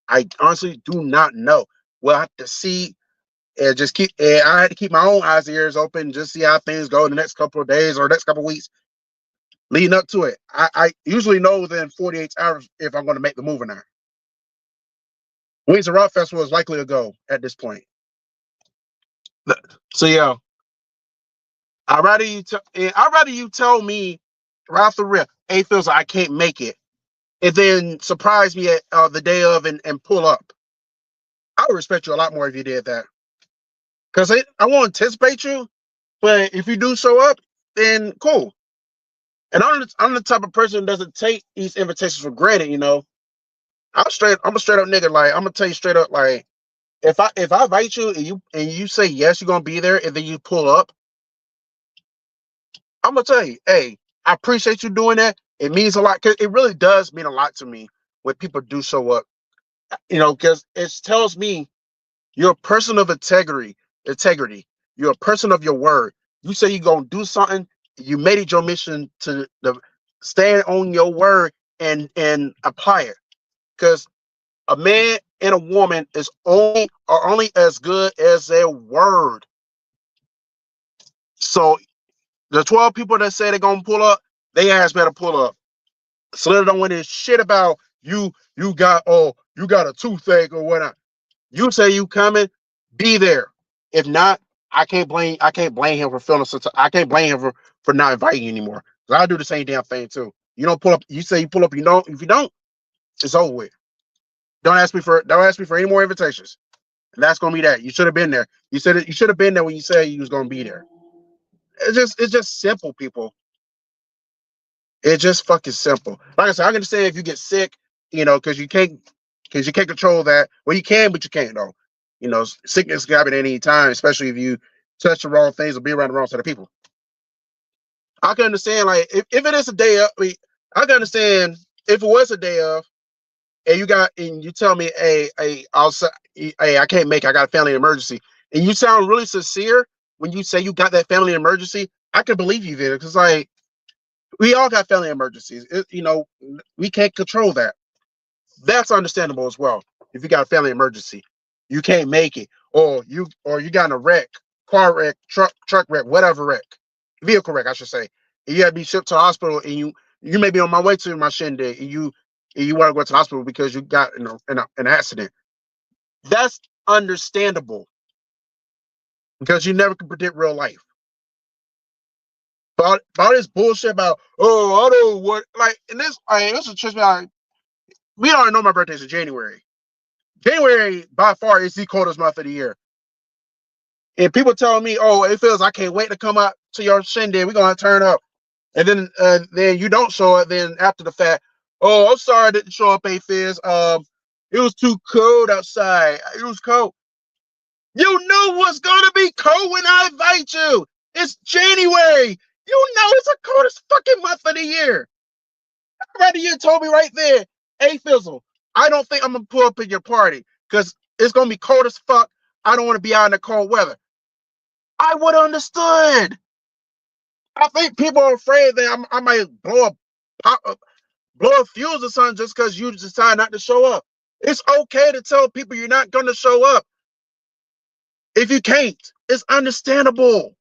I honestly do not know. We'll have to see and just keep. And I had to keep my own eyes and ears open, just see how things go in the next couple of days or next couple of weeks leading up to it. I usually know within 48 hours if I'm going to make the move or not. Wings of Rock Festival is likely to go at this point. So yeah, I'd rather you tell me right off the rip, hey Phil, I can't make it, and then surprise me at the day of and pull up. I would respect you a lot more if you did that. Because I won't anticipate you, but if you do show up, then cool. And I'm the type of person who doesn't take these invitations for granted. I'm a straight up nigga. Like, I'm gonna tell you straight up, like, if I invite you and you say yes, you're gonna be there, and then you pull up, I'm gonna tell you, hey, I appreciate you doing that. It means a lot, 'cause it really does mean a lot to me when people do show up. Because it tells me you're a person of integrity. Integrity. You're a person of your word. You say you're gonna do something. You made it your mission to stand on your word and apply it. Because a man and a woman are only as good as their word. So the 12 people that say they're gonna pull up, they ass better pull up. So they don't want this shit about you. You got a toothache or whatnot. You say you coming, be there. If not, I can't blame him for feeling such. I can't blame him for not inviting you anymore. 'Cause I do the same damn thing too. You don't pull up. You say you pull up. You don't. If you don't, it's over with. Don't ask me for any more invitations. And that's gonna be that. You should have been there. You said it. You should have been there when you said you was gonna be there. It's just simple, people. It's just fucking simple. Like I said, I can understand if you get sick, because you can't control that. Well, you can, but you can't though. Sickness can happen at any time, especially if you touch the wrong things or be around the wrong set of people. I can understand, like, if it is a day of, I can understand if it was a day of, and you tell me, hey, I can't make it, I got a family emergency, and you sound really sincere when you say you got that family emergency. I can believe you there, because, like, we all got family emergencies. We can't control that. That's understandable as well. If you got a family emergency, you can't make it, or you got in a wreck, car wreck, truck wreck, whatever wreck, vehicle wreck, I should say. And you got to be shipped to the hospital, and you may be on my way to my shindig, and you want to go to the hospital because you got in an accident. That's understandable, because you never can predict real life. But all this bullshit about, I don't what, like, and this is just me. We already know my birthday's in January. January by far is the coldest month of the year. And people telling me, it feels I can't wait to come out to your shindig. We're gonna turn up. And then you don't show it, then after the fact, I'm sorry I didn't show up, A-Fizz. It was too cold outside. It was cold. You knew what's gonna be cold when I invite you. It's January. You know it's the coldest fucking month of the year. I'd rather you told me right there, A-Fizzle, I don't think I'm gonna pull up in your party because it's gonna be cold as fuck. I don't want to be out in the cold weather. I would have understood. I think people are afraid that I might blow a fuse or something just because you decide not to show up. It's okay to tell people you're not gonna show up if you can't. It's understandable.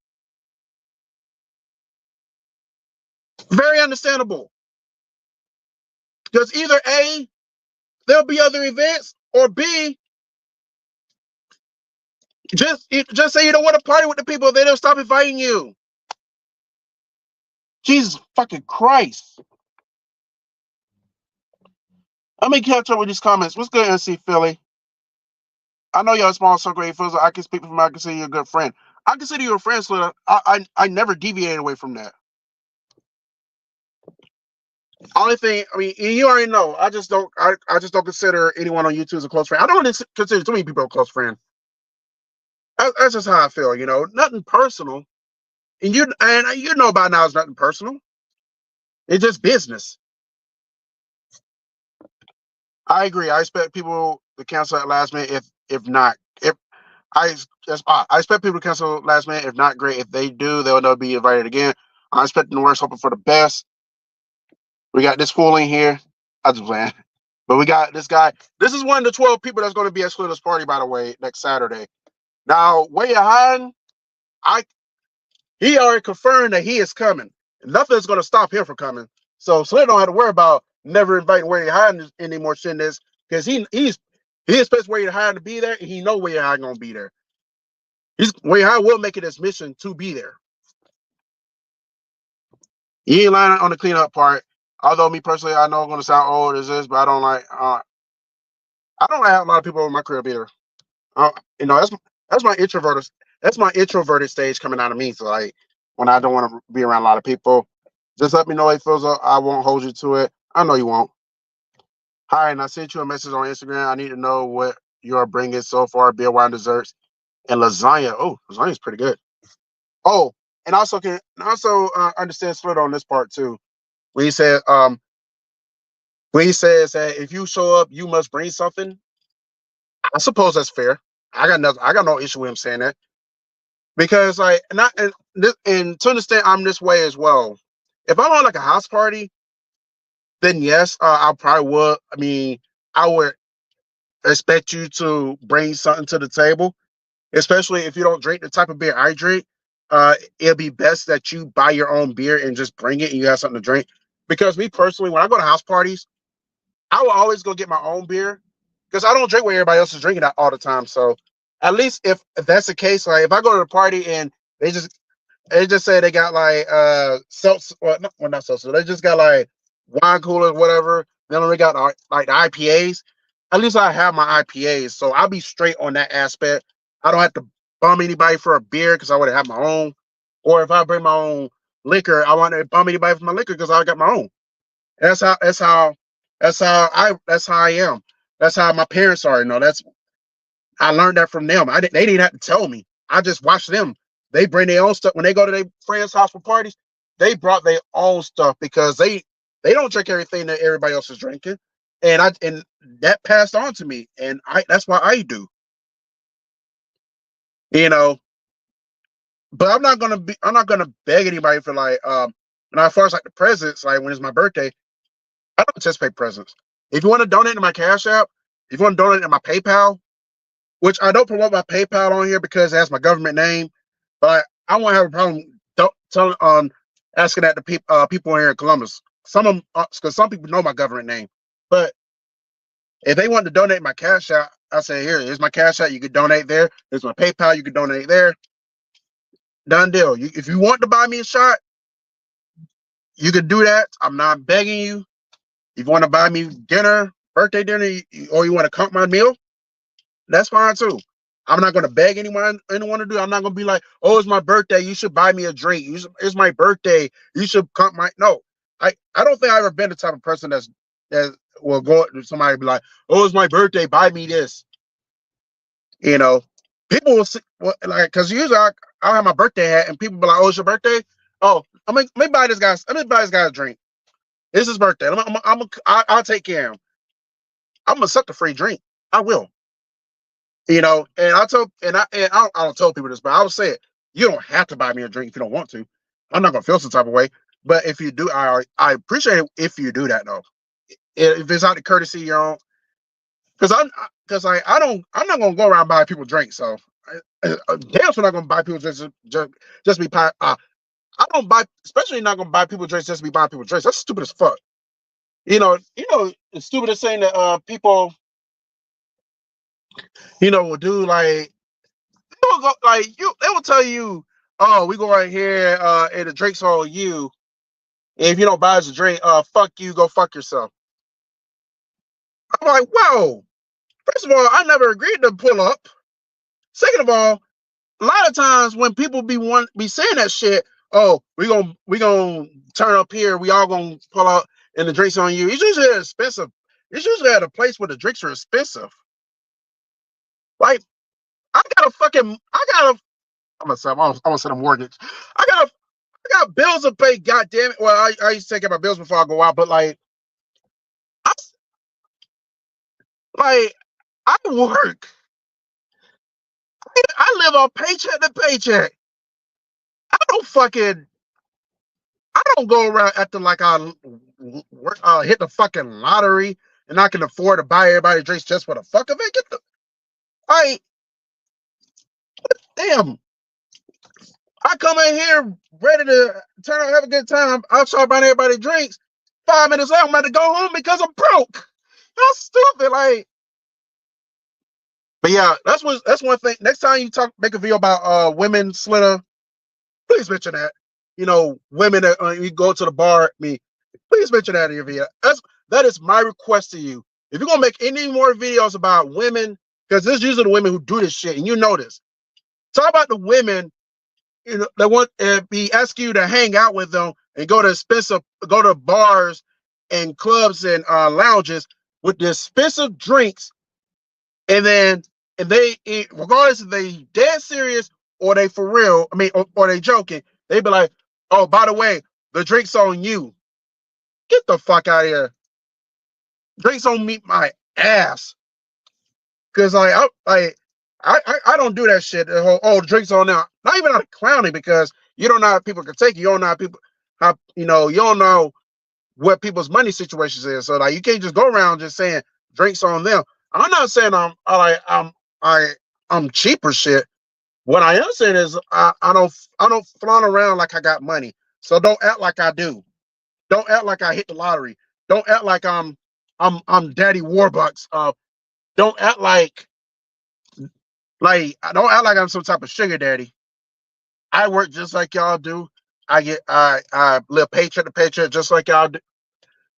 Very understandable. Because either A, there'll be other events, or B, just say you don't want to party with the people, they don't stop inviting you. Jesus fucking Christ. Let me catch up with these comments. What's good, NC Philly? I know you're a small circle, A-Fizzle. I can speak from, I consider you a good friend. I consider you a friend, so I never deviated away from that. Only thing, I mean, you already know. I just don't consider anyone on YouTube as a close friend. I don't really consider too many people a close friend. That's just how I feel. Nothing personal. And you know by now it's nothing personal. It's just business. I agree. I expect people to cancel at last minute. If not, if I expect people to cancel last minute. If not, great. If they do, they'll never be invited again. I'm expecting the worst, hoping for the best. We got this fool in here. I just playing. But we got this guy. This is one of the 12 people that's going to be at Splitter's party, by the way, next Saturday. Now, where you hiding? He already confirmed that he is coming. Nothing's going to stop him from coming. So Slitter don't have to worry about never inviting where you hiding any more shit in this, because he expects where you're hiding to be there, and he know where you're hiding going to be there. Where you're hiding will make it his mission to be there. He ain't lying on the cleanup part. Although me personally, I know I'm going to sound old as this, but I don't like a lot of people in my crib either. That's my introverted. That's my introverted stage coming out of me. So, like, when I don't want to be around a lot of people, Just let me know A-Fizzle. I won't hold you to it. I know you won't. Hi, and I sent you a message on Instagram. I need to know what you are bringing so far, beer, wine, desserts, and lasagna. Oh, lasagna is pretty good. Oh, and also understand Split on this part too. When he said when he says that if you show up, you must bring something. I suppose that's fair. I got no issue with him saying that because like not and to understand I'm this way as well. If I'm on like a house party, then yes, I probably would. I mean, I would expect you to bring something to the table, especially if you don't drink the type of beer I drink. It'll be best that you buy your own beer and just bring it and you have something to drink. Because me personally, when I go to house parties, I will always go get my own beer because I don't drink what everybody else is drinking all the time. So at least if that's the case, like if I go to the party and they just say they got like seltzer, well not seltzer, they just got like wine coolers, whatever. They only got like the IPAs. At least I have my IPAs, so I'll be straight on that aspect. I don't have to bum anybody for a beer because I would have my own. Or if I bring my own liquor, I want to bum anybody for my liquor because I got my own. That's how that's how I am. That's how my parents are. You know, that's I learned that from them. They didn't have to tell me. I just watched them. They bring their own stuff when they go to their friends' house for parties. They brought their own stuff because they don't drink everything that everybody else is drinking, and that passed on to me, and I that's why I do. You know, but I'm not gonna beg anybody for like and as far as like the presents, like when it's my birthday, I don't anticipate presents. If you want to donate to my Cash App, if you want to donate to my PayPal, which I don't promote my PayPal on here because it has my government name, but I won't have a problem asking that to people here in Columbus. Some of them, because some people know my government name, but if they want to donate my Cash App, I say here's my Cash App. You could donate there. Here's my PayPal. You could donate there. Done deal. If you want to buy me a shot, you could do that. I'm not begging you. If you want to buy me dinner, birthday dinner, or you want to comp my meal, that's fine too. I'm not gonna beg anyone to do it. I'm not gonna be like, oh, it's my birthday. You should buy me a drink. It's my birthday. You should come my no. I don't think I've ever been the type of person that will go to somebody and be like, oh, it's my birthday. Buy me this. You know, people will see, like because usually I'll have my birthday hat and people be like, oh, it's your birthday. Oh, let me buy this guy. Let me buy this guy a drink. It's his birthday. I'll take care of him. I'm gonna accept the free drink. I will. You know, and I don't tell people this, but I will say it. You don't have to buy me a drink if you don't want to. I'm not gonna feel some type of way. But if you do, I appreciate it if you do that though. If it's out of courtesy, you know, I'm not gonna go around buying people drinks. So damn, sure not gonna buy people drinks just be I don't buy, especially not gonna buy people drinks just to be buying people drinks. That's stupid as fuck. It's stupid as saying that people, will do like they will tell you, oh, we go right here, and the drink's all you. And if you don't buy us a drink, fuck you, go fuck yourself. I'm like, whoa. First of all, I never agreed to pull up. Second of all, a lot of times when people be saying that shit, oh, we gonna turn up here, we all gonna pull out and the drinks on you. It's usually expensive. It's usually at a place where the drinks are expensive. Like I'm gonna set a mortgage. I got bills to pay. God damn it! Well, I used to take care of my bills before I go out, but I like I work. I live on paycheck to paycheck. I don't go around acting like I hit the fucking lottery and I can afford to buy everybody drinks just for the fuck of it. I damn. I come in here ready to turn out, have a good time. I start buying everybody drinks. 5 minutes later, I'm about to go home because I'm broke. That's stupid. But yeah, that's one thing. Next time you make a video about women slitter, please mention that. Women that you go to the bar. Please mention that in your video. That is my request to you. If you're gonna make any more videos about women, because this is usually the women who do this shit, and you know this. Talk about the women, that want be ask you to hang out with them, and go to bars and clubs and lounges with the expensive drinks, and then regardless if they dead serious or they for real, I mean, or they joking, they be like, oh, by the way, the drink's on you. Get the fuck out of here. Drinks on me, my ass. Cause I don't do that shit. The whole, oh, drinks on now. Not even out of clowning, because you don't know how people can take you. You don't know how people, you don't know what people's money situations is. So like, you can't just go around just saying drinks on them. I'm not saying I'm cheap or shit. What I am saying is I don't flaunt around like I got money. So don't act like I do. Don't act like I hit the lottery. Don't act like I'm Daddy Warbucks. Don't act like I don't act like I'm some type of sugar daddy. I work just like y'all do. I live paycheck to paycheck just like y'all do,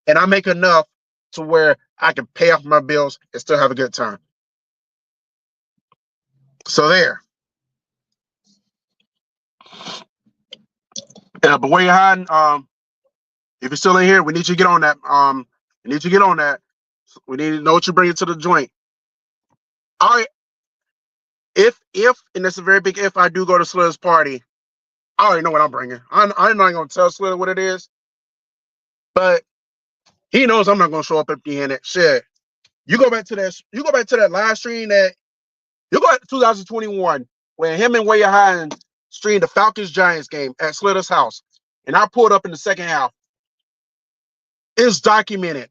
and I make enough to where I can pay off my bills and still have a good time. So there. Yeah, but where you hiding? If you're still in here, we need you to get on that. We need you to get on that. We need to know what you're bringing to the joint. All right. If and that's a very big if, I do go to Slitter's party, I already know what I'm bringing. I'm not gonna tell Slitter what it is, but he knows I'm not gonna show up empty-handed. Shit. You go back to that live stream that you go back to 2021 when him and Way High streamed the Falcons Giants game at Slitter's house, and I pulled up in the second half. It's documented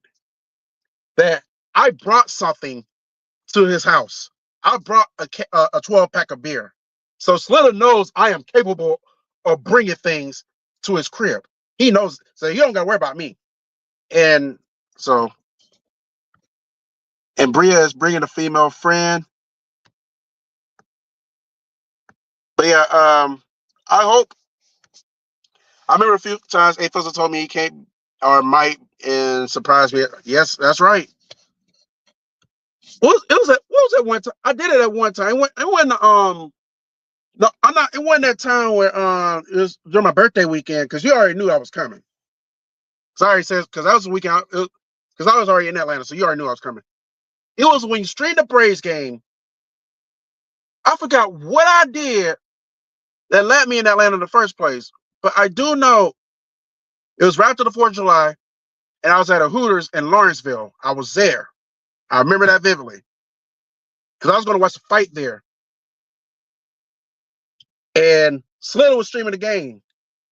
that I brought something to his house. I brought a 12-pack of beer. So Slitter knows I am capable of bringing things to his crib. He knows, so he don't got to worry about me. And so, and Bria is bringing a female friend. But yeah, I hope. I remember a few times A-Fizzle told me he can't or might and surprise me. Yes, that's right. What was that one time? I did it at one time. It wasn't no, I'm not. It wasn't that time where it was during my birthday weekend, because you already knew I was coming. Sorry, says because that was the weekend. Because I was already in Atlanta, so you already knew I was coming. It was when you streamed the Braves game. I forgot what I did that led me in Atlanta in the first place, but I do know it was right after the 4th of July, and I was at a Hooters in Lawrenceville. I was there. I remember that vividly because I was going to watch the fight there, and Slitter was streaming the game.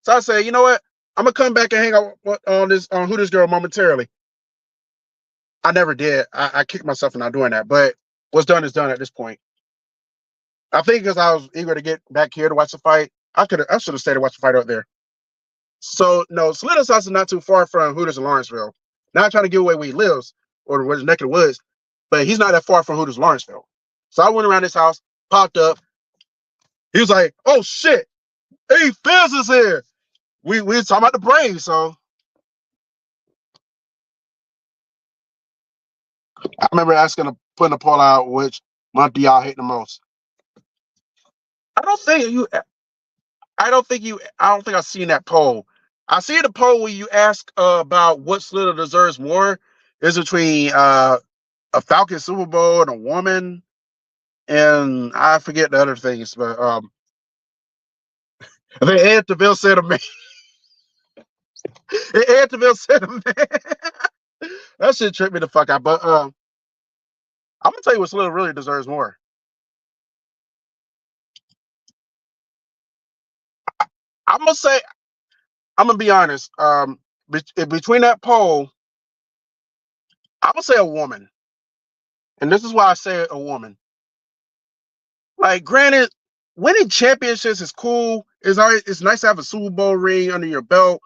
So I said, you know what? I'm gonna come back and hang out on Hooters Girl momentarily. I never did. I kicked myself for not doing that, but what's done is done at this point. I think because I was eager to get back here to watch the fight, I should have stayed to watch the fight out there. So no, Slitter's house is not too far from Hooters in Lawrenceville. Not trying to give away where he lives or where his neck of the woods, but he's not that far from Hooters Lawrenceville. So I went around his house, popped up. He was like, "Oh shit, A-Fizzle is here." We were talking about the Braves, so I remember putting a poll out, which month do y'all hate the most? I don't think I've seen that poll. I see the poll where you ask about what Slitter deserves more is between a Falcon Super Bowl and a woman, and I forget the other things, but I think Ed DeVille said a man. Ed DeVille said a man. That shit tripped me the fuck out. But I'm gonna tell you what Slitter really deserves more. I'm gonna be honest. Between that poll, I'm gonna say a woman, and this is why I say a woman. Like, granted, winning championships is cool. It's nice to have a Super Bowl ring under your belt.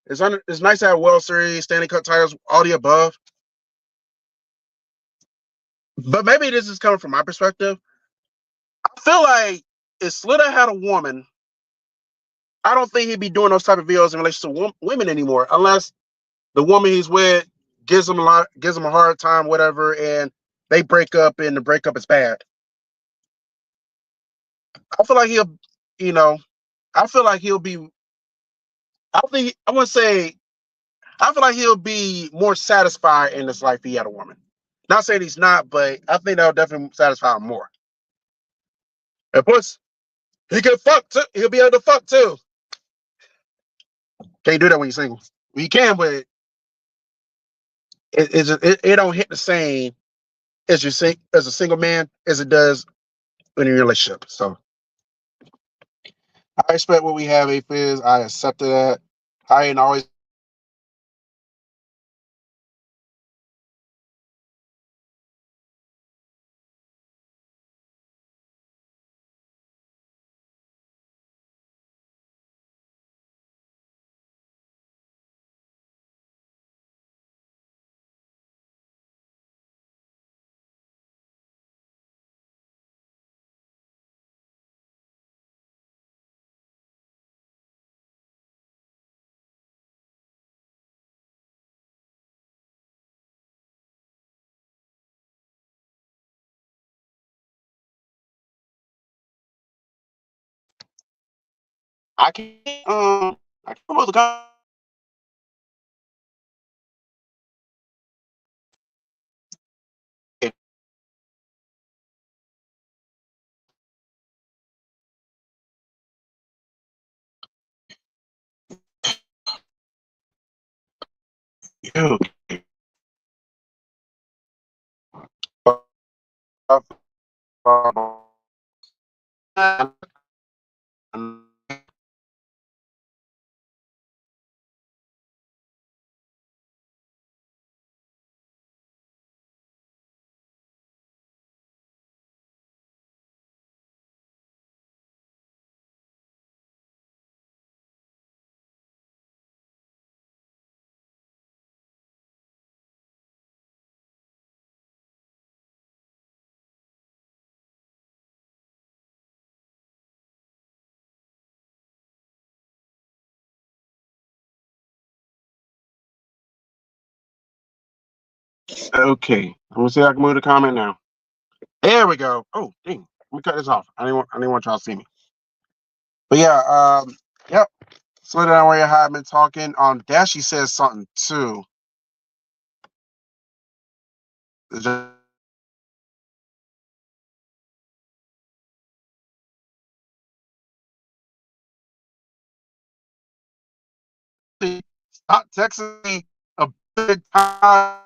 It's nice to have World Series, Stanley Cup titles, all the above. But maybe this is coming from my perspective. I feel like if Slitter had a woman, I don't think he'd be doing those type of videos in relation to women anymore, unless the woman he's with gives him a hard time, whatever, and they break up, and the breakup is bad. I feel like he'll, you know, I feel like he'll be. I think I want to say I feel like he'll be more satisfied in his life if he had a woman. Not saying he's not, but I think that'll definitely satisfy him more. And plus, he can fuck too. He'll be able to fuck too. Can't do that when you're single. Well, you can, but it don't hit the same as as a single man as it does when you're in a relationship. So I expect what we have, A-Fizz. I accepted that. I ain't always. I can't. I can't remember the. You. Okay, I'm gonna see if I can move the comment now. There we go. Oh, dang. Let me cut this off. I didn't want y'all to see me. But yeah, yep. Slow down where you have been talking. Dashy says something too. Stop texting me a big time.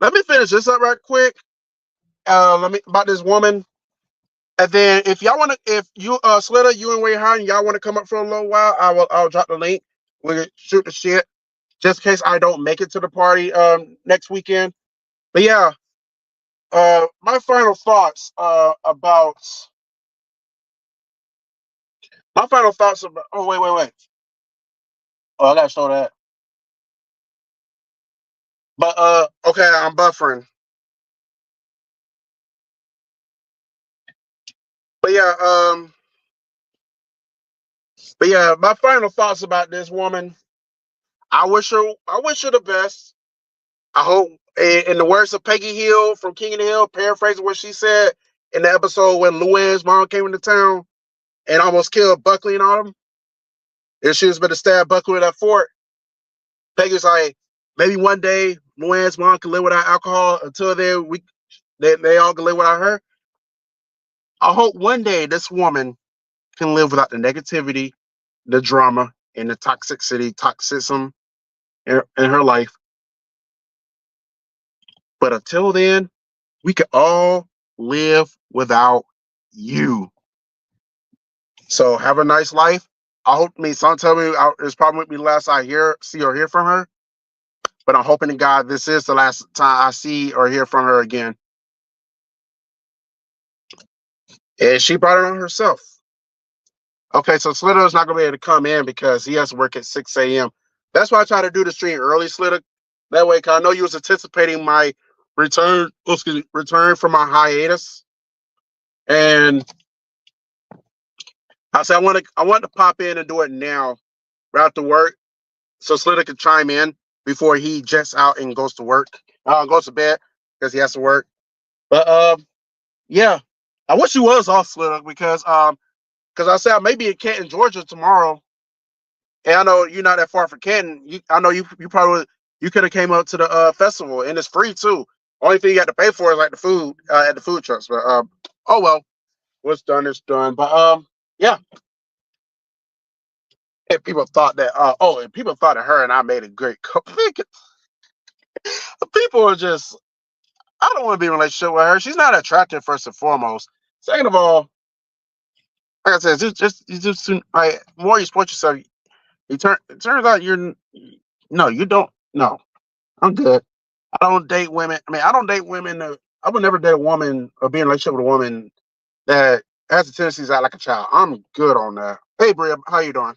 Let me finish this up right quick. Let me about this woman. And then if y'all want to, if you Slitter, you and Ray Hine, y'all want to come up for a little while, I'll drop the link. We'll shoot the shit. Just in case I don't make it to the party next weekend. But yeah, my final thoughts about my final thoughts about oh wait. Oh, I gotta show that. But okay, I'm buffering. But yeah, my final thoughts about this woman. I wish her the best. I hope, in the words of Peggy Hill from King of the Hill, paraphrasing what she said in the episode when Luann's mom came into town and almost killed Buckley and all them. If she was going to stab Buckley at that fort, Peggy's like, maybe one day Luann's mom can live without alcohol. Until then, they all can live without her. I hope one day this woman can live without the negativity, the drama, and the toxicism in her life. But until then, we can all live without you. So have a nice life. I hope some tell me it's probably the last I see or hear from her. But I'm hoping to God this is the last time I see or hear from her again. And she brought it on herself. Okay, so Slitter is not gonna be able to come in because he has to work at 6 a.m. That's why I try to do the stream early, Slitter, That way, 'cause I know you was anticipating my return. Excuse me, return from my hiatus, and I said I wanted to pop in and do it now, right after work, so Slitter could chime in before he jets out and goes to work, goes to bed because he has to work. But yeah, I wish you was off Slitter because I said I may be in Canton, Georgia tomorrow, and I know you're not that far from Canton. I know you probably you could have came up to the festival, and it's free too. Only thing you got to pay for is like the food at the food trucks. But oh well, what's done is done. But yeah, and people thought that and people thought that her and I made a great couple. People are just I don't want to be in a relationship with her. She's not attractive first and foremost. Second of all, like I said, you just like more you support yourself. It turns out no, you don't. No, I'm good. I don't date women. I mean, I don't date women. I would never date a woman or be in a relationship with a woman that has the tendencies to act like a child. I'm good on that. Hey, Bria, how you doing?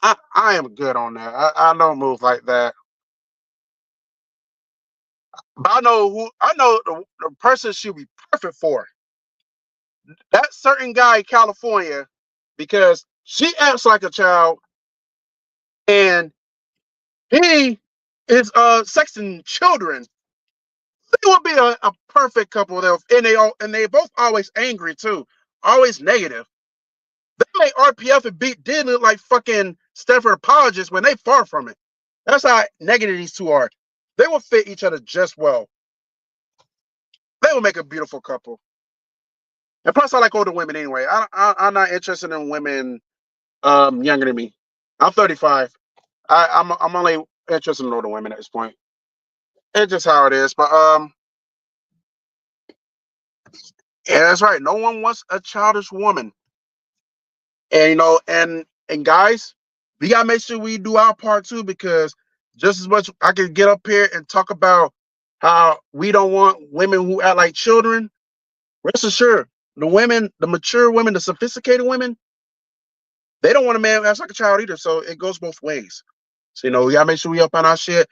I am good on that. I don't move like that. But I know the person she'll be perfect for. That certain guy in California, because she acts like a child and he is sexting children. They would be a perfect couple though, and they both always angry too, always negative. They make RPF and Beat did look like fucking Stanford apologists when they far from it. That's how negative these two are. They will fit each other just well. They will make a beautiful couple. And plus, I like older women anyway. I'm not interested in women younger than me. I'm 35. I'm only interested in older women at this point. It's just how it is. But yeah, that's right. No one wants a childish woman. And and guys, we gotta make sure we do our part too, because just as much I can get up here and talk about how we don't want women who act like children. Rest assured, the mature women, the sophisticated women, they don't want a man who acts like a child either. So it goes both ways. So we gotta make sure we up on our shit.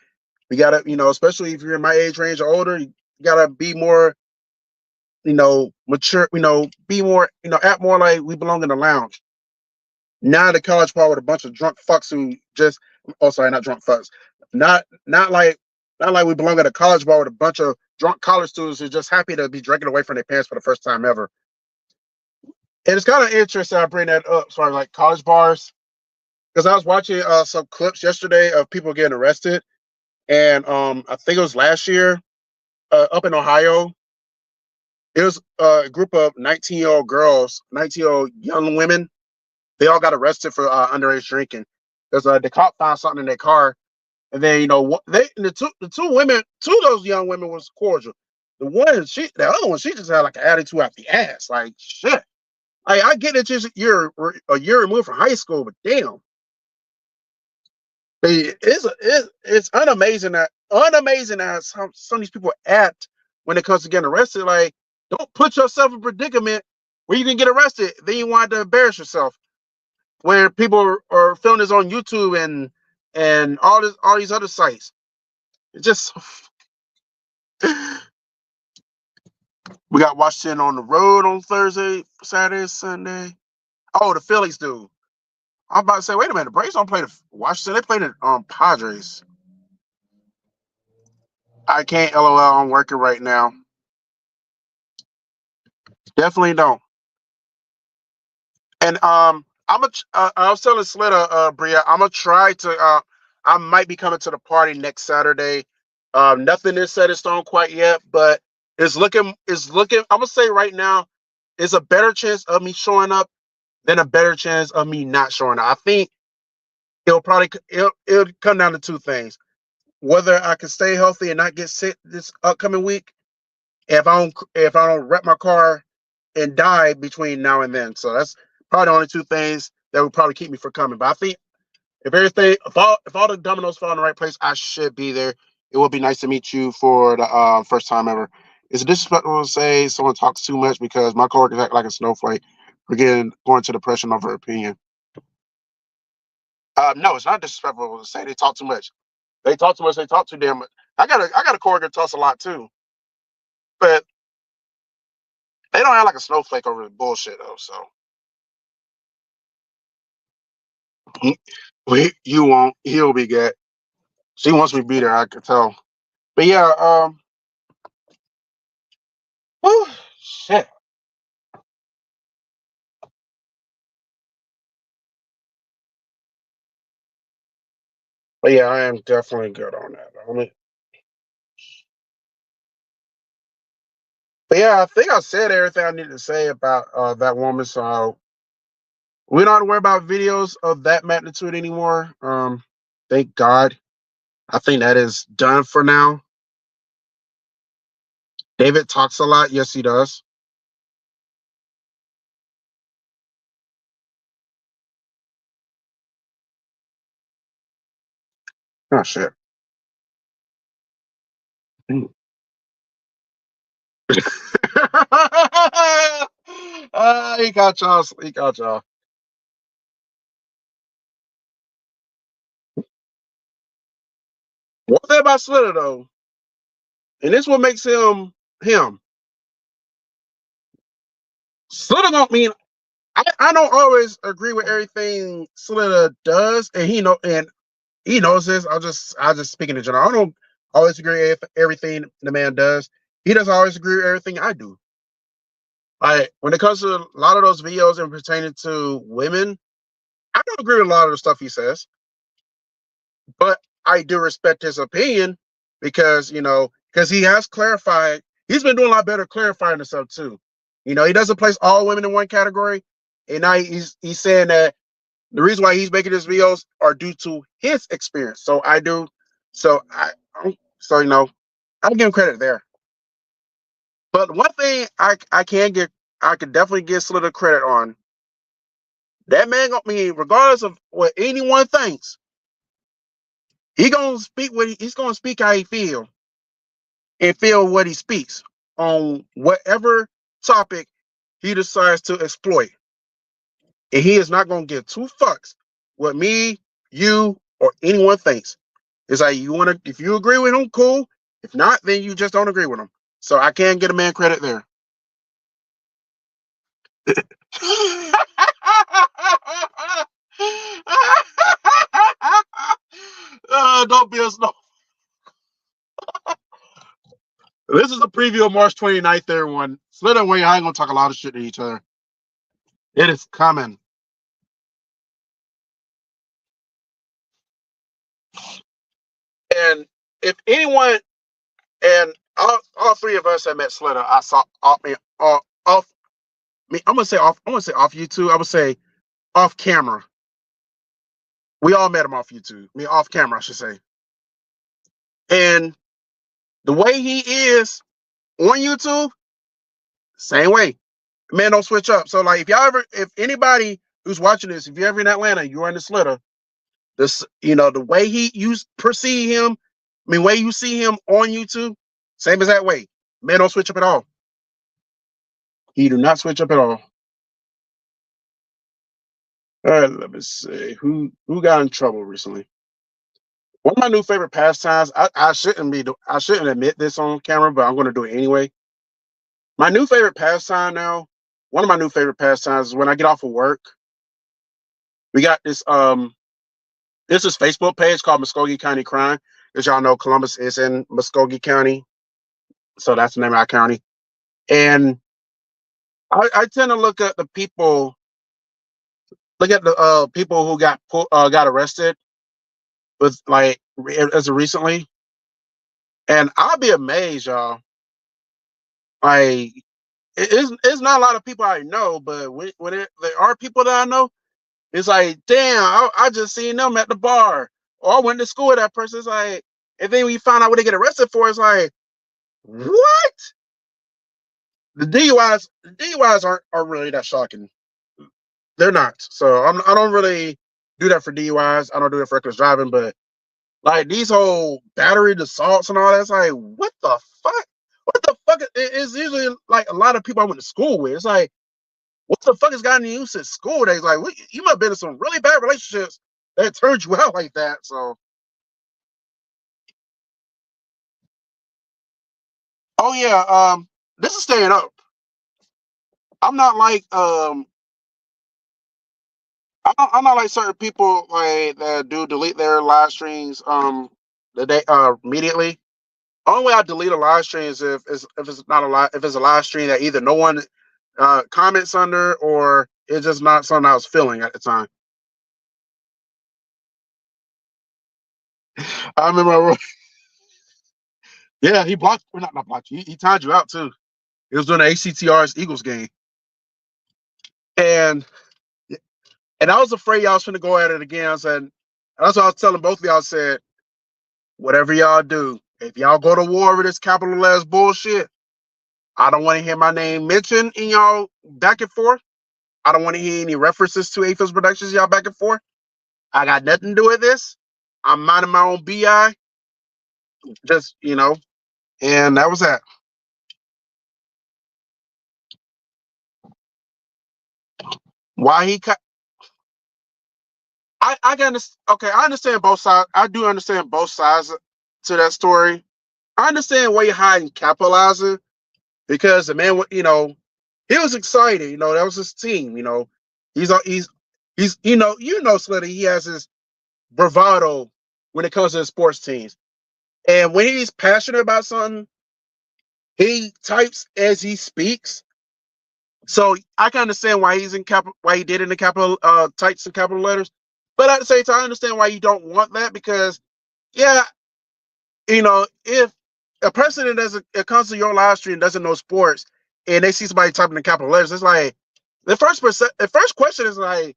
We gotta, especially if you're in my age range or older, you gotta be more, mature, be more, act more like we belong in the lounge. Not the college bar with a bunch of drunk fucks who just sorry, not drunk fucks. Not like we belong at a college bar with a bunch of drunk college students who are just happy to be drinking away from their parents for the first time ever. And it's kind of interesting I bring that up, sorry, like college bars. Because I was watching some clips yesterday of people getting arrested. And I think it was last year, up in Ohio. It was a group of 19-year-old girls, 19-year-old young women. They all got arrested for underage drinking because the cop found something in their car, and then the two women, two of those young women was cordial. The other one, she just had like an attitude out the ass, like shit. I get it, just you're a year removed from high school, but damn, it's unamazing that some of these people act when it comes to getting arrested. Like, don't put yourself in a predicament where you can get arrested. Then you want to embarrass yourself. Where people are filming this on YouTube and all these other sites. It just we got Washington on the road on Thursday, Saturday, Sunday. Oh, the Phillies do. I'm about to say, wait a minute, the Braves don't play the Washington. They play the Padres. I can't. LOL. I'm working right now. Definitely don't. And I was telling Slitter, Bria, I'm gonna try to. I might be coming to the party next Saturday. Nothing is set in stone quite yet, but it's looking. I'm gonna say right now, it's a better chance of me showing up than a better chance of me not showing up. I think it'll come down to two things: whether I can stay healthy and not get sick this upcoming week. If I don't wreck my car and die between now and then. So that's probably the only two things that would probably keep me from coming. But I think if all the dominoes fall in the right place, I should be there. It would be nice to meet you for the first time ever. Is it disrespectful to say someone talks too much because my coworkers act like a snowflake for going to depression over opinion? No, it's not disrespectful to say they talk too much. They talk too much. They talk too damn much. I got a coworker that talks a lot too, but they don't act like a snowflake over the bullshit though. So you won't. He'll be good. She wants me to be there. I can tell. But yeah, whew, shit. But yeah, I am definitely good on that. But yeah, I think I said everything I needed to say about that woman. So we don't have to worry about videos of that magnitude anymore. Thank God. I think that is done for now. David talks a lot. Yes, he does. Oh shit. He got y'all. He got y'all. One thing about Slitter though, and this what makes him him. Slitter don't mean I don't always agree with everything Slitter does, and he knows this. I'll just speak in general. I don't always agree with everything the man does. He doesn't always agree with everything I do. Like when it comes to a lot of those videos and pertaining to women, I don't agree with a lot of the stuff he says, but I do respect his opinion because because he has clarified. He's been doing a lot better clarifying himself too. He doesn't place all women in one category, and now he's saying that the reason why he's making these videos are due to his experience. So I do. So so I give him credit there. But one thing I can definitely give Slitter credit on. That man, regardless of what anyone thinks, he's gonna speak how he feel and feel what he speaks on whatever topic he decides to exploit. And he is not gonna give two fucks what me, you, or anyone thinks. It's like if you agree with him, cool. If not, then you just don't agree with him. So I can get a man credit there. Don't be a snow. This is a preview of March 29th, everyone. Slit and Wayne High gonna talk a lot of shit to each other. It is coming. And if anyone, and all three of us have met Slitter, I saw off me. I'm gonna say off. I'm gonna say off YouTube. I would say off camera. We all met him off YouTube. I mean, off camera, I should say. And the way he is on YouTube, same way. Man, don't switch up. So, like, if anybody who's watching this, if you're ever in Atlanta, you're in the Slitter. The way you perceive him, I mean, way you see him on YouTube, same as that way. Man, don't switch up at all. He do not switch up at all. All right, let me see who got in trouble recently. One of my new favorite pastimes. I shouldn't admit this on camera, but I'm going to do it anyway. My new favorite pastime now. One of my new favorite pastimes is when I get off of work. We got this is Facebook page called Muskogee County Crime. As y'all know, Columbus is in Muskogee County, so that's the name of our county. And I tend to look at the people who got arrested with as of recently, and I'll be amazed, y'all. Like it's not a lot of people I know, but there are people that I know, it's like, damn, I just seen them at the bar, or I went to school with that person. It's like, and then when you find out what they get arrested for, it's like, what? The DUIs aren't really that shocking. They're not. So I don't really do that for DUIs. I don't do that for reckless driving, but like these whole battery assaults and all that's like, what the fuck? What the fuck? It's usually like a lot of people I went to school with. It's like, what the fuck has gotten you since school days? Like, you might have been in some really bad relationships that turned you out like that. So Oh yeah, this is staying up. I'm not like I'm not like certain people like that do delete their live streams the day immediately. Only way I delete a live stream is if it's not a live if it's a live stream that either no one comments under or it's just not something I was feeling at the time. I remember, yeah, he blocked, or not blocked you. He timed you out too. It was during the ACTR's Eagles game, and I was afraid y'all was going to go at it again. I said, that's what I was telling both of y'all. I said, whatever y'all do, if y'all go to war with this capital letters bullshit, I don't want to hear my name mentioned in y'all back and forth. I don't want to hear any references to A-Fizzle Productions, y'all back and forth. I got nothing to do with this. I'm minding my own BI, just, and that was that. Why he cut? I got okay. I understand both sides. I do understand both sides to that story. I understand why you're hiding capitalizing because the man, he was excited. That was his team. He's Slitty. He has his bravado when it comes to his sports teams, and when he's passionate about something, he types as he speaks. So I can understand why why he did it in the capital types in capital letters. But at the same time, I understand why you don't want that because, yeah, if a person that doesn't it comes to your live stream doesn't know sports and they see somebody typing in capital letters, it's like the first question is like,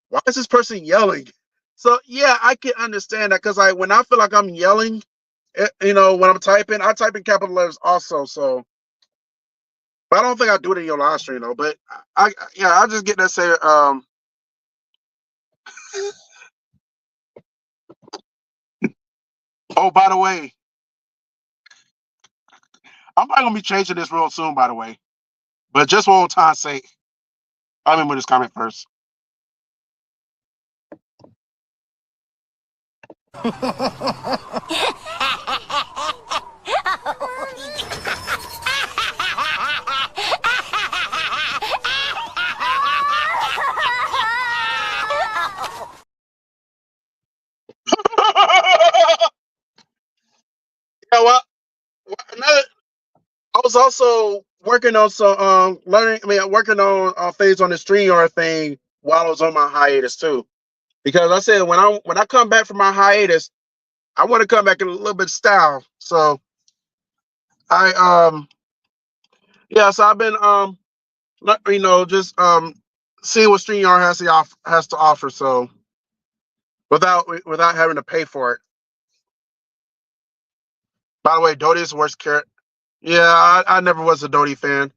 why is this person yelling? So yeah, I can understand that because like when I feel like I'm yelling, when I'm typing, I type in capital letters also. So, but I don't think I do it in your live stream though. But I just get that say oh, by the way, I'm probably gonna be changing this real soon. By the way, but just for old time's sake, I remember this comment first. Yeah, well, another, I was also working on some learning. I mean, working on things on the StreamYard thing while I was on my hiatus too. Because I said when I come back from my hiatus, I want to come back in a little bit of style. So I yeah, so I've been just seeing what StreamYard has to offer. So without having to pay for it. By the way, Dodie is the worst character. Yeah, I never was a Dodie fan.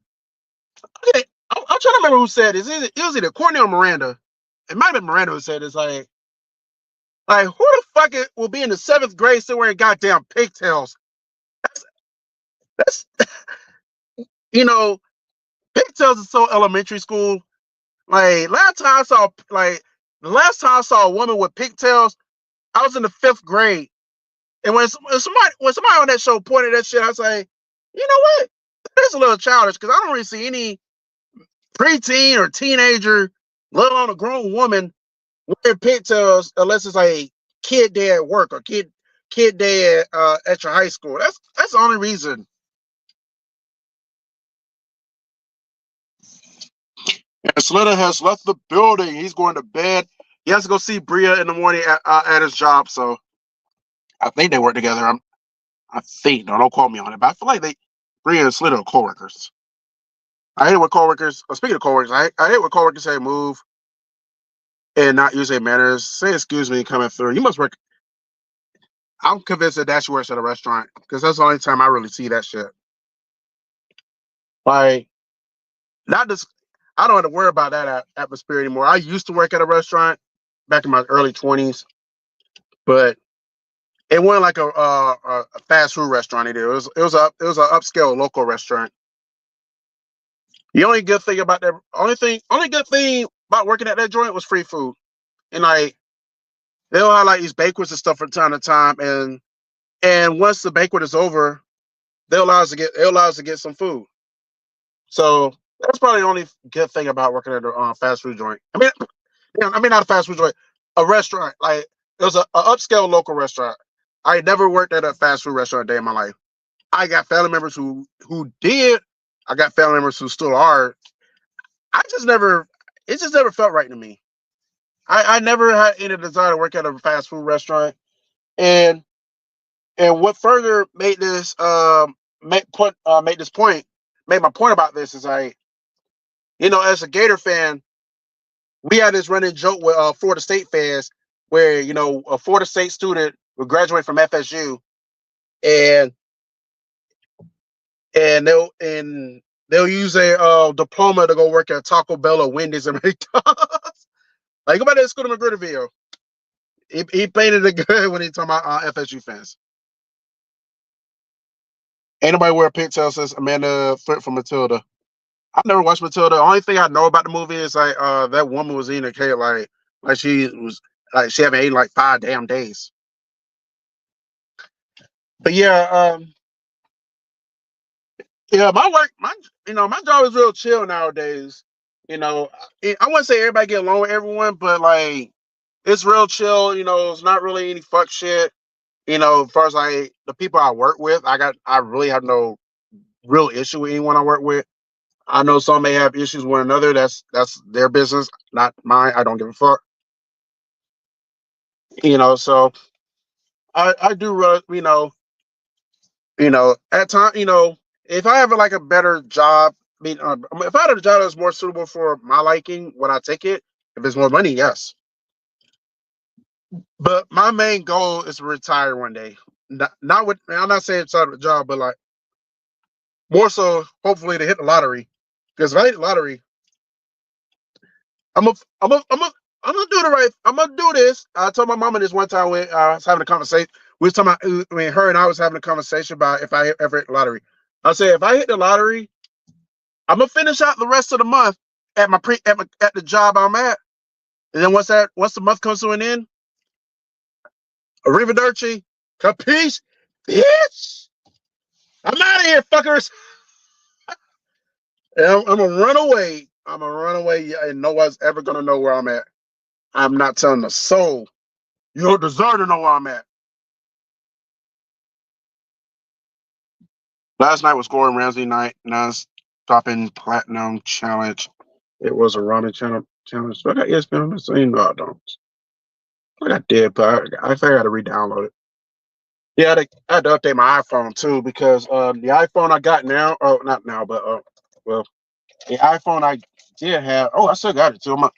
Okay, I'm trying to remember who said this. It was either Courtney or Miranda. It might have been Miranda who said it's like who the fuck will be in the 7th grade still wearing goddamn pigtails? That's you know pigtails is so elementary school. Like the last time I saw a woman with pigtails, I was in the 5th grade. And when somebody on that show pointed that shit, I was like, you know what? That's a little childish because I don't really see any preteen or teenager, let alone a grown woman, wearing pigtails unless it's like kid day at work or kid day at your high school. That's the only reason. And Slater has left the building. He's going to bed. He has to go see Bria in the morning at his job. So I think they work together. I think. No, don't quote me on it. But I feel like Bria and Slater are coworkers. I hate when coworkers. Speaking of coworkers, I hate when coworkers say move and not use their manners. Say excuse me coming through. You must work. I'm convinced that she works at a restaurant because that's the only time I really see that shit. Like, not just, I don't have to worry about that atmosphere anymore. I used to work at a restaurant back in my early 20s, but it wasn't like a fast food restaurant either. It was an upscale local restaurant. The only good thing about working at that joint was free food, and like they'll have like these banquets and stuff from time to time, and once the banquet is over, they allow us to get some food. So that's probably the only good thing about working at a fast food joint. I mean not a fast food joint, a restaurant. Like it was a upscale local restaurant. I never worked at a fast food restaurant a day in my life. I got family members who did. I got family members who still are. I just never. It just never felt right to me. I never had any desire to work at a fast food restaurant. And what further made this make this point made my point about this is as a Gator fan, we had this running joke with Florida State fans where a Florida State student would graduate from FSU and they'll use a diploma to go work at Taco Bell or Wendy's and McDonald's. Like go back to the school of McGritter video. He painted it good when he talking about FSU fans. Ain't nobody wear pigtails since Amanda Fripp from Matilda. I've never watched Matilda. The only thing I know about the movie is like that woman was eating a cake like she was like she haven't eaten like 5 damn days. But yeah, my job is real chill nowadays. I wouldn't say everybody get along with everyone, but like it's real chill. It's not really any fuck shit. As far as like the people I work with, I really have no real issue with anyone I work with. I know some may have issues with another. That's their business, not mine. I don't give a fuck. So I do at time if I have like a better job, if I had a job that's more suitable for my liking, would I take it? If it's more money, yes. But my main goal is to retire one day. Not with I'm not saying it's out of a job, but like more so hopefully to hit the lottery. Because if I hit the lottery, I'm a, I'm a, I'm a, I'm gonna do the right. I'm gonna do this. I told my mama this one time when I was having a conversation. We was talking about her and I was having a conversation about if I ever hit the lottery. I said if I hit the lottery, I'm gonna finish out the rest of the month at at the job I'm at, and then once the month comes to an end, arrivederci, capiche, bitch. I'm out of here, fuckers. And I'm gonna run away. I'm gonna run away, and no one's ever gonna know where I'm at. I'm not telling a soul. You don't deserve to know where I'm at. Last night was Gordon Ramsay night. Non-stopping platinum challenge. It was a ramen challenge. So I got ESPN on the same. No, I don't. I did, but I think I got to re-download it. Yeah, I had to update my iPhone too because the iPhone I got now, oh, not now, but well, the iPhone I did have. Oh, I still got it too. All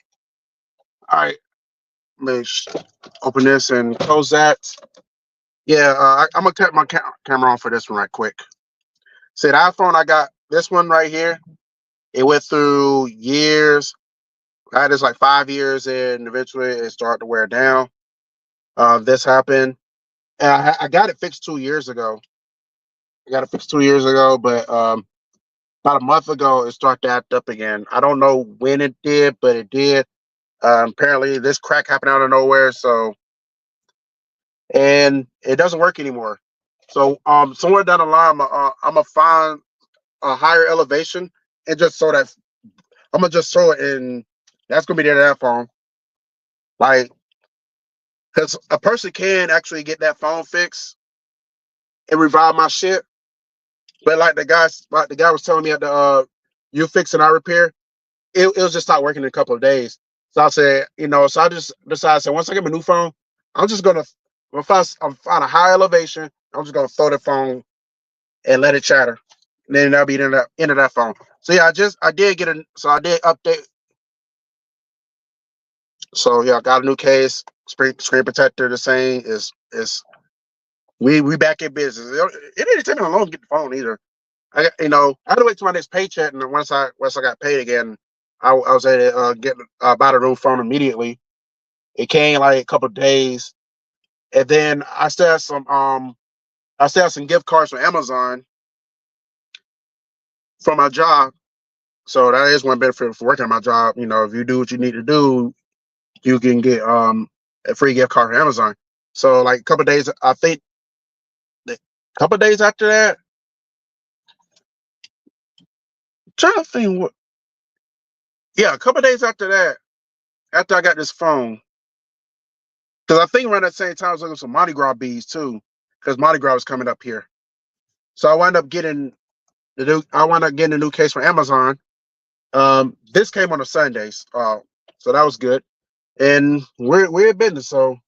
right, let me open this and close that. Yeah, I'm gonna cut my camera on for this one right quick. See, the iPhone I got, this one right here, it went through years. I had this like 5 years, and eventually it started to wear down. This happened, and I got it fixed 2 years ago. But about a month ago, it started to act up again. I don't know when it did, but it did. Apparently, this crack happened out of nowhere, and it doesn't work anymore. So, somewhere down the line, I'm gonna find a higher elevation and just so that I'm gonna just throw it in. That's gonna be that phone. Like, because a person can actually get that phone fixed and revive my shit. But like the guy was telling me at the you fix and I repair, it was just start working in a couple of days. So I said, so I just decided, so once I get my new phone, I'm just gonna I'm find a high elevation. I'm just gonna throw the phone and let it chatter. And then that'll be the end of that phone. So yeah, I did I did update. So yeah, I got a new case, screen protector, the same is we back in business. It didn't take me long to get the phone either. I had to wait till my next paycheck, and then once I got paid again, I was able to get buy a new phone immediately. It came like a couple of days, and then I still have some gift cards from Amazon for my job. So that is one benefit for working at my job. If you do what you need to do, you can get a free gift card from Amazon. So like a couple of days, I think a couple of days after that, trying to think what. Yeah, a couple days after that, after I got this phone, because I think around that same time I was looking for some Mardi Gras beads too, because Mardi Gras was coming up here. So I wound up getting a new case from Amazon. This came on a Sundays, so that was good. And we're in business, so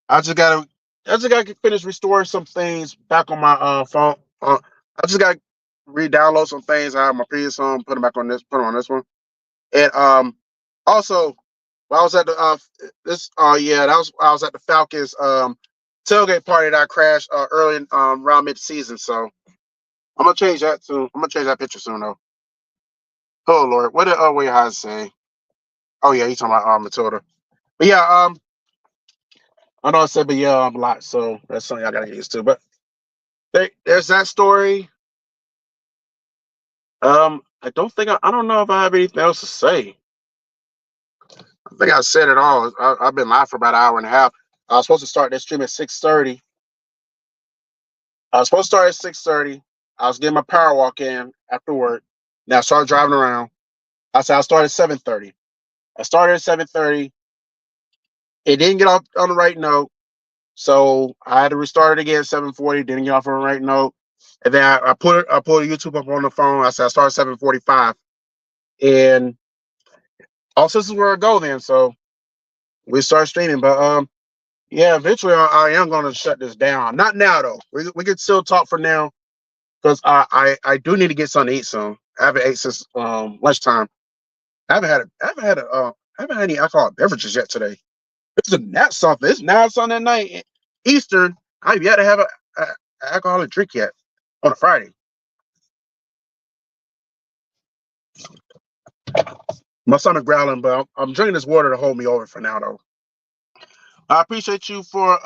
I just gotta I just gotta finish restoring some things back on my phone. I just gotta re-download some things. I have my previous phone, put them on this one. And also while I was at the this yeah, that was I was at the Falcons tailgate party that I crashed early in, around mid season. So I'm gonna change that soon. I'm gonna change that picture soon though. Oh Lord, what did Way High say? Oh yeah, he's talking about Matilda. But yeah, I know I said but yeah a lot, so that's something I gotta get used to. But there's that story. I don't think I don't know if I have anything else to say. I think I said it all. I've been live for about an hour and a half. I was supposed to start this stream at 6:30. I was supposed to start at 6:30. I was getting my power walk in after work. Now I started driving around. I said I'll start at 7:30. I started at 7:30. It didn't get off on the right note. So I had to restart it again at 7:40, didn't get off on the right note. And then I put YouTube up on the phone. I said I started 7:45. And also this is where I go then. So we start streaming. But yeah, eventually I am gonna shut this down. Not now though. We can still talk for now because I do need to get something to eat soon. I haven't ate since lunchtime. I haven't had any alcoholic beverages yet today. It's a nap something. It's now Sunday night Eastern. I've yet to have a alcoholic drink yet on a Friday. My stomach growling, but I'm drinking this water to hold me over for now though. I appreciate you for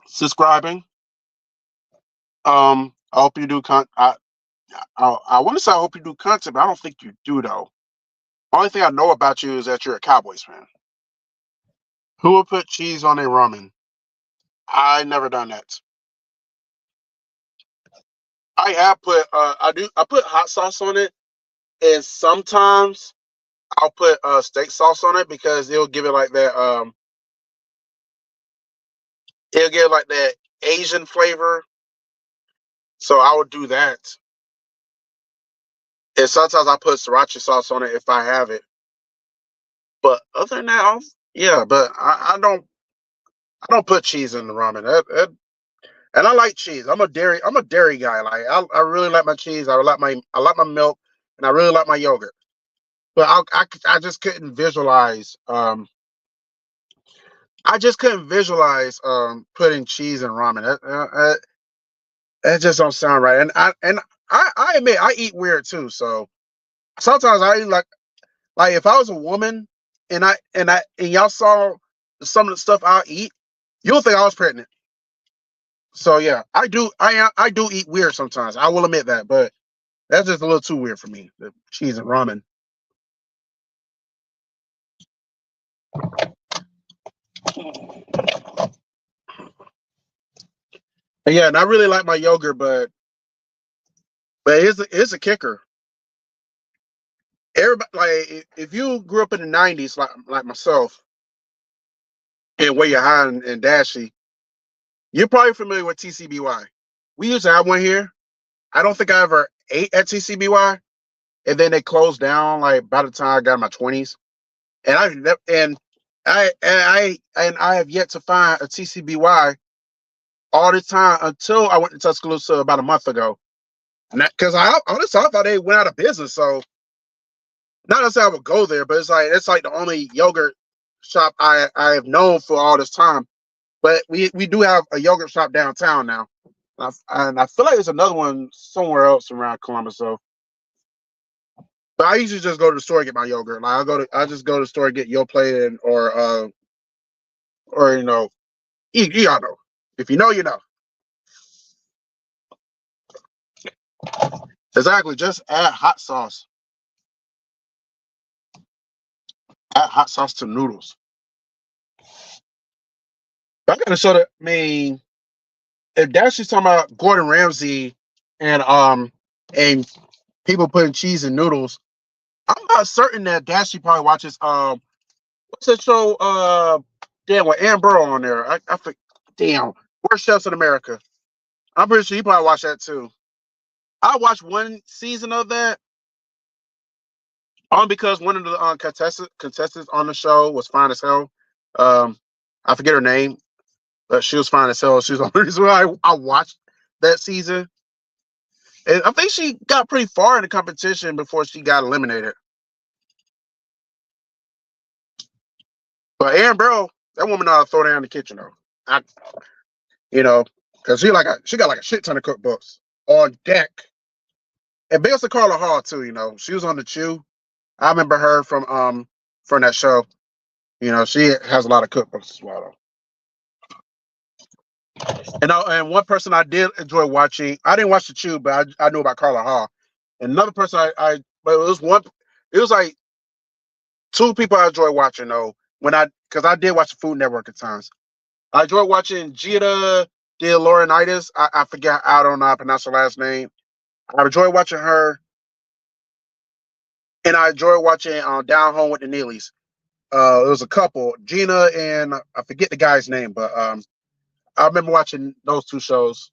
subscribing. I hope you do I want to say I hope you do content, but I don't think you do though. Only thing I know about you is that you're a Cowboys fan. Who would put cheese on a ramen? I never done that. I have put I put hot sauce on it, and sometimes I'll put steak sauce on it because it'll give like that Asian flavor. So I would do that. And sometimes I put sriracha sauce on it if I have it. But other than that, yeah, but I don't put cheese in the ramen. And I like cheese. I'm a dairy guy. Like I really like my cheese. I like my milk, and I really like my yogurt. But I just couldn't visualize putting cheese in ramen. That just don't sound right. And I admit I eat weird too. So sometimes I eat like if I was a woman and y'all saw some of the stuff I eat, you'll think I was pregnant. So yeah, I do eat weird sometimes. I will admit that, but that's just a little too weird for me. The cheese and ramen. And yeah, and I really like my yogurt, but it's a kicker. Everybody like if you grew up in the '90s like myself and where you're high and dashy, you're probably familiar with TCBY. We used to have one here. I don't think I ever ate at TCBY, and then they closed down like by the time I got in my 20s. And I have yet to find a TCBY all this time until I went to Tuscaloosa about a month ago. Because I honestly I thought they went out of business. So not necessarily I would go there, but it's like the only yogurt shop I have known for all this time. But we do have a yogurt shop downtown now, and I feel like there's another one somewhere else around Columbus. So, but I usually just go to the store and get my yogurt. Like I just go to the store and get Yoplait or you all know. If you know, you know. Exactly. Just add hot sauce. Add hot sauce to noodles. I gotta show that. I mean, if Dashy's talking about Gordon Ramsay and people putting cheese in noodles. I'm not certain that Dashy probably watches what's that show? Damn, with Amber on there. I think damn, Worst Chefs in America. I'm pretty sure you probably watched that too. I watched one season of that only because one of the contestants on the show was fine as hell. Um, I forget her name, but she was fine as hell. She was the only reason why I watched that season. And I think she got pretty far in the competition before she got eliminated. But Aaron Burrow, that woman know how to throw down in the kitchen though. I, you know, because she got like a shit ton of cookbooks on deck. And big ups to Carla Hall too. She was on the Chew. I remember her from that show. She has a lot of cookbooks as well. And one person I did enjoy watching. I didn't watch the Chew, but I knew about Carla Hall. And another person but it was one. It was like two people I enjoy watching though. Because I did watch the Food Network at times. I enjoy watching Gita De Laurentiis. I forget. I don't know how to pronounce her last name. I enjoy watching her, and I enjoy watching Down Home with the Neelys. It was a couple, Gina and I forget the guy's name, but I remember watching those two shows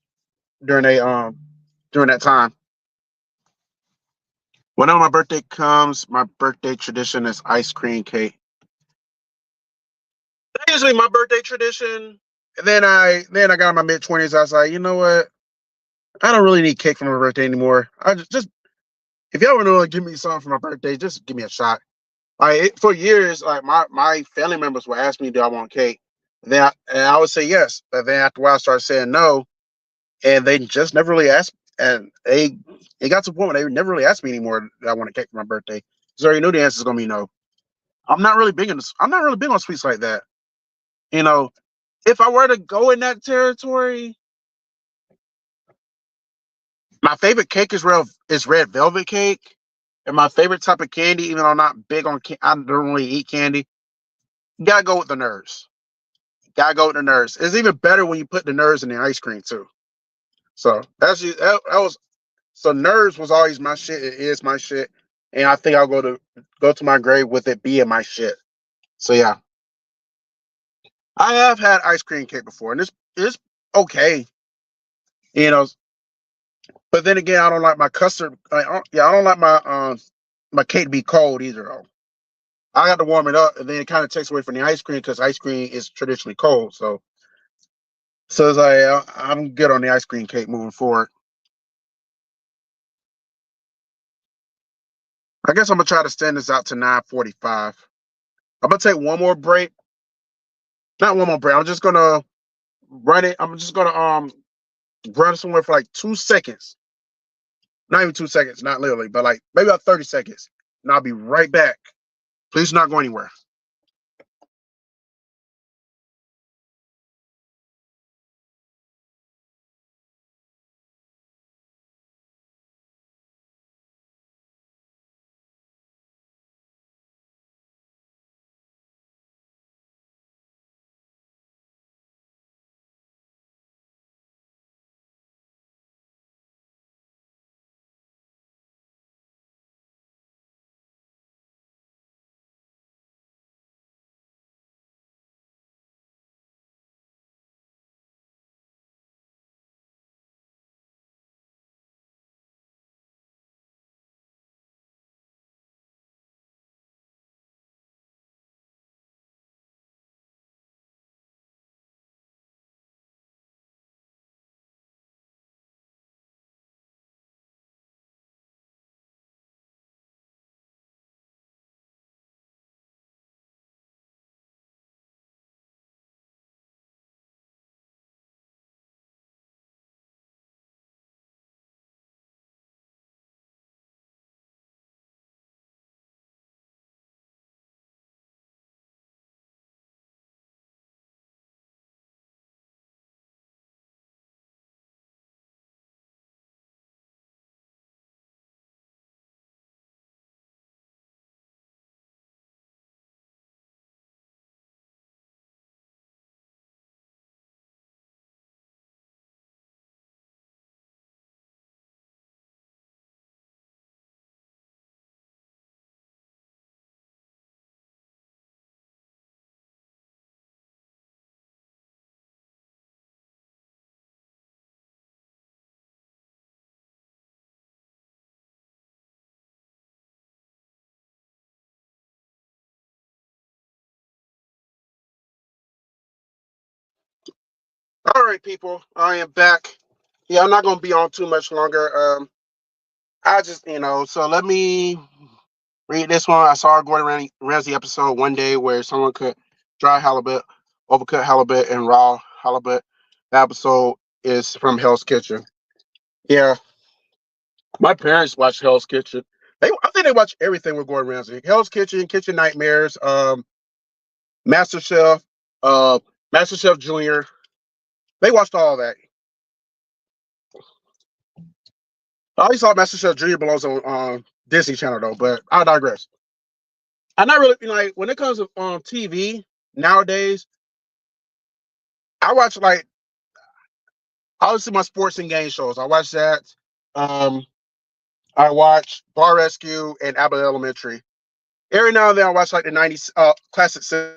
during during that time. Whenever my birthday comes, my birthday tradition is ice cream cake. That's usually my birthday tradition. And then I got in my mid-20s. I was like, you know what? I don't really need cake for my birthday anymore. I just if y'all want to give me something for my birthday, just give me a shot. For years, like my family members would ask me, "Do I want cake?" And I would say yes. But then after a while, I started saying no, and they just never really asked. And it got to the point where they never really asked me anymore. That I want a cake for my birthday because I already knew the answer is gonna be no. I'm not really big on sweets like that. You know, if I were to go in that territory, my favorite cake is red velvet cake, and my favorite type of candy. Even though I'm not big on, I don't really eat candy. You gotta go with the nerds. Gotta go with the nerds. It's even better when you put the nerds in the ice cream too. So that was so nerds was always my shit. It is my shit, and I think I'll go to my grave with it being my shit. So yeah, I have had ice cream cake before, and it's okay, you know. But then again, I don't like my custard. I don't like my cake to be cold either. Though I got to warm it up, and then it kind of takes away from the ice cream because ice cream is traditionally cold. So it's like I'm good on the ice cream cake moving forward. I guess I'm gonna try to stand this out to 9:45. I'm gonna take one more break. Not one more break. I'm just gonna run it. I'm just gonna run somewhere for like 2 seconds. Not even 2 seconds, not literally, but like maybe about 30 seconds. And I'll be right back. Please not go anywhere. right, people, I am back. Yeah, I'm not gonna be on too much longer. I just, so let me read this one. I saw a Ramsay episode one day where someone cooked dry halibut, overcooked halibut, and raw halibut. The episode is from Hell's Kitchen. Yeah, my parents watch Hell's Kitchen. I think they watch everything with Gordon Ramsay. Hell's Kitchen, Kitchen Nightmares, Master Chef, uh, Master Chef Junior. They watched all that. I always thought Master Chef Junior belongs on Disney Channel though, but I digress. I'm not really like when it comes to TV nowadays. I watch like obviously my sports and game shows. I watch that. Um, I watch Bar Rescue and Abbott Elementary. Every now and then I watch like the '90s classic.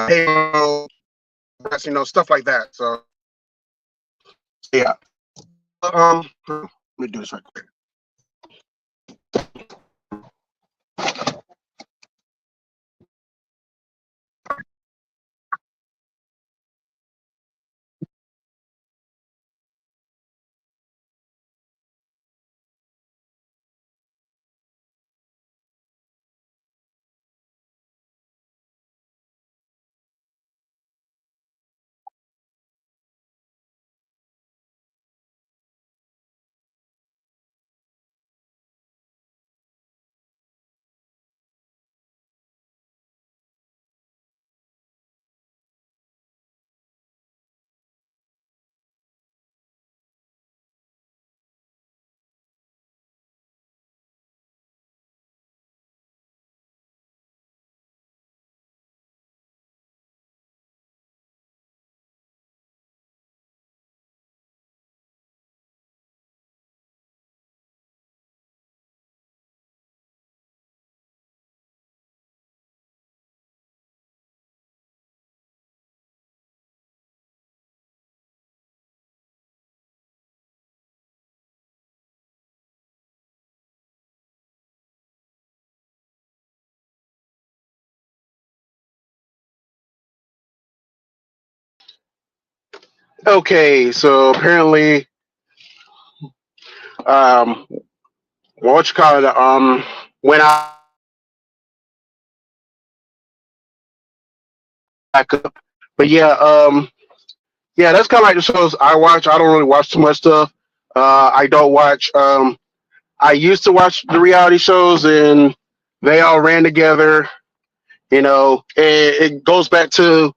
Halo, stuff like that. So yeah. Let me do this right quick. Okay, so apparently, um, what you call it? When I back up, but yeah, yeah, that's kind of like the shows I watch. I don't really watch too much stuff. I don't watch. I used to watch the reality shows, and they all ran together. It goes back to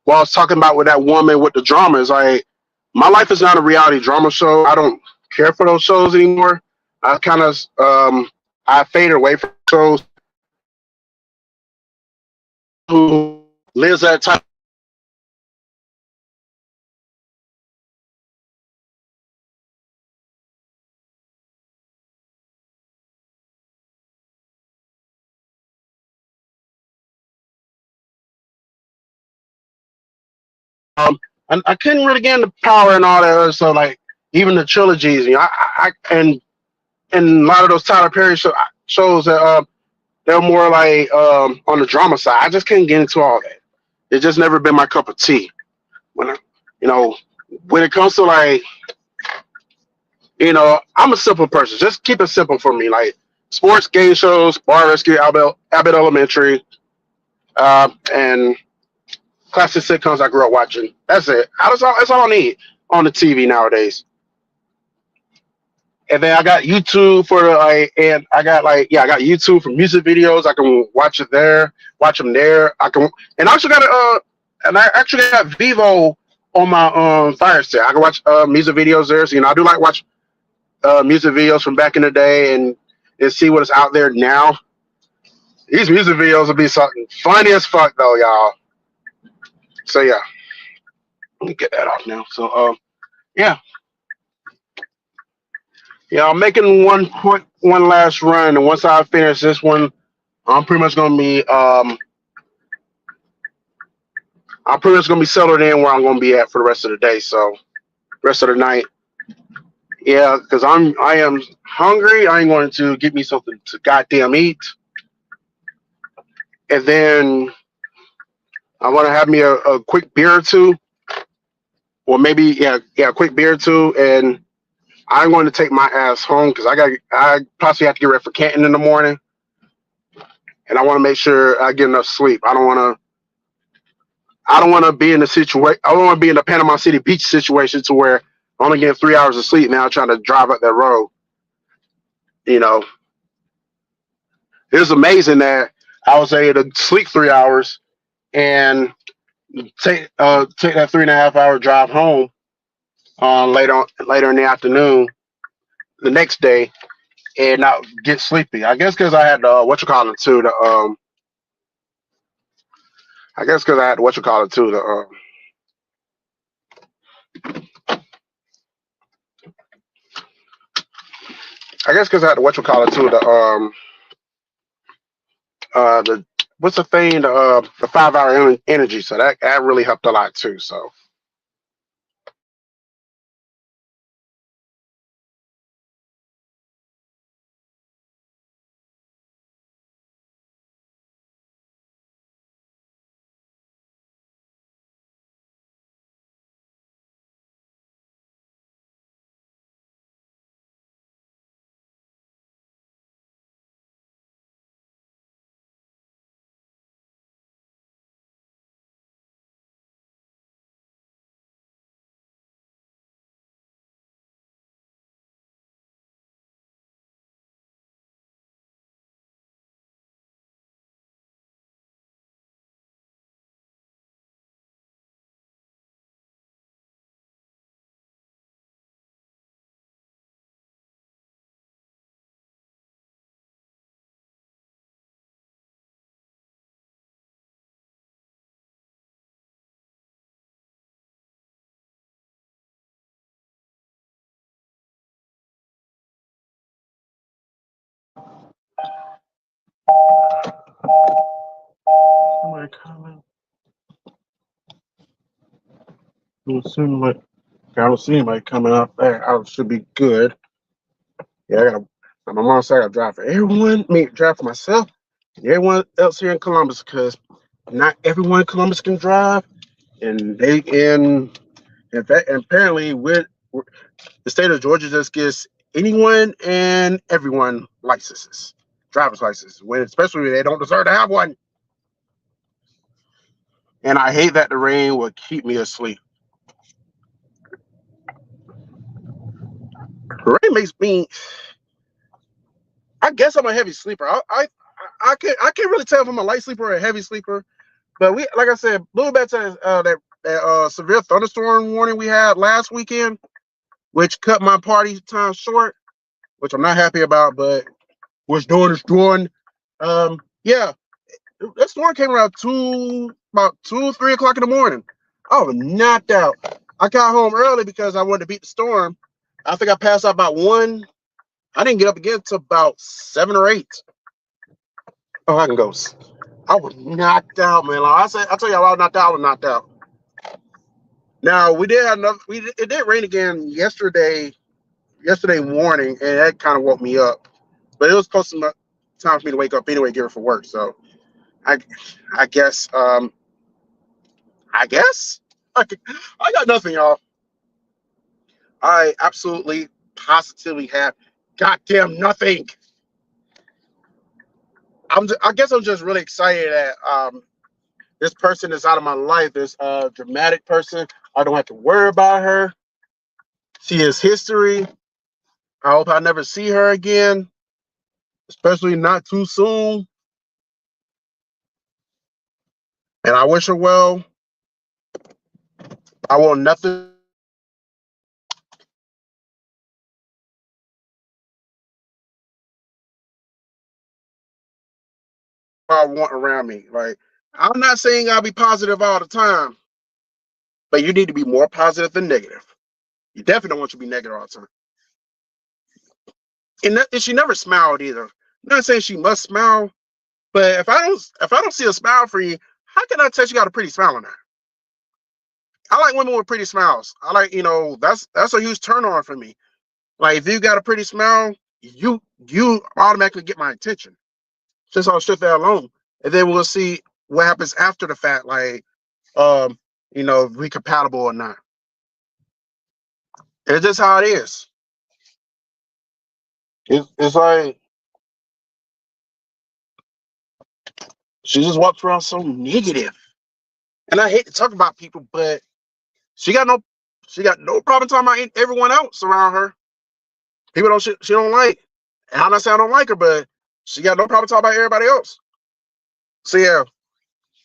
what I was talking about with that woman with the drama. Is like my life is not a reality drama show. I don't care for those shows anymore. I kind of I faded away from shows who lives that type. I couldn't really get into power and all that other stuff. Like even the trilogies, and a lot of those Tyler Perry shows that they're more like on the drama side. I just couldn't get into all that. It's just never been my cup of tea. When you know, when it comes to like, I'm a simple person. Just keep it simple for me. Like sports, game shows, Bar Rescue, Abbott Elementary, and classic sitcoms I grew up watching. That's it. That's all I need on the TV nowadays. And then I got YouTube for and I got I got YouTube for music videos. I can watch it there, watch them there. And I also got and I actually got Vivo on my Fire Stick. I can watch music videos there. So I do like watch music videos from back in the day and see what is out there now. These music videos will be something funny as fuck though, y'all. So yeah, let me get that off now. So yeah, yeah, I'm making one last run, and once I finish this one, I'm pretty much gonna be I'm pretty much gonna be settled in where I'm gonna be at for the rest of the day. So rest of the night, yeah, because I am hungry. I'm going to get me something to goddamn eat, and then I want to have me a quick beer or two, or maybe a quick beer or two, and I'm going to take my ass home because I possibly have to get ready for Canton in the morning, and I want to make sure I get enough sleep. I don't want to be in the situation. I don't want to be in the Panama City Beach situation to where I'm only getting 3 hours of sleep now trying to drive up that road. You know, it was amazing that I was able to sleep 3 hours and take that 3.5 hour drive home later in the afternoon the next day and not get sleepy. I guess because I had what you call it too. I guess because I had what you call it too. I guess because I had what you call it too. The what's the thing? The 5 hour energy. So that really helped a lot too. So somebody coming. I don't see anybody coming up there. I should be good. Yeah, my mom said I gotta drive for everyone. I mean, drive for myself and everyone else here in Columbus because not everyone in Columbus can drive, and in fact, and apparently the state of Georgia just gives anyone and everyone licenses, driver's licenses, when especially when they don't deserve to have one. And I hate that the rain will keep me asleep. The rain makes me. I guess I'm a heavy sleeper. I can't really tell if I'm a light sleeper or a heavy sleeper. But like I said, a little back to that severe thunderstorm warning we had last weekend, which cut my party time short, which I'm not happy about. But what's doing is doing. Yeah, that storm came around about 2, 3 o'clock in the morning. I was knocked out. I got home early because I wanted to beat the storm. I think I passed out about 1. I didn't get up again until about 7 or 8. Oh, I can go. I was knocked out, man. Like I tell you, I was knocked out. I was knocked out. Now we did have another. It did rain again yesterday morning, and that kind of woke me up. But it was close enough time for me to wake up anyway, get ready for work. So I, I guess, I guess I got nothing, y'all. I absolutely, positively have goddamn nothing. I guess I'm just really excited that this person is out of my life. This dramatic person. I don't have to worry about her. She is history. I hope I never see her again, especially not too soon. And I wish her well. I want nothing I want around me. Like, I'm not saying I'll be positive all the time, but you need to be more positive than negative. You definitely don't want you to be negative all the time. And she never smiled either. I'm not saying she must smile, but if I don't see a smile for you, how can I tell you got a pretty smile on her? I like women with pretty smiles. I like, that's a huge turn on for me. Like, if you got a pretty smile, you automatically get my attention. Just on strip that alone. And then we'll see what happens after the fact, like, um, if we compatible or not. It's just how it is. It's like she just walks around so negative. And I hate to talk about people, but she got no she got no problem talking about everyone else around her. People don't she don't like. And I'm not saying I don't like her, but she got no problem talking about everybody else. So yeah,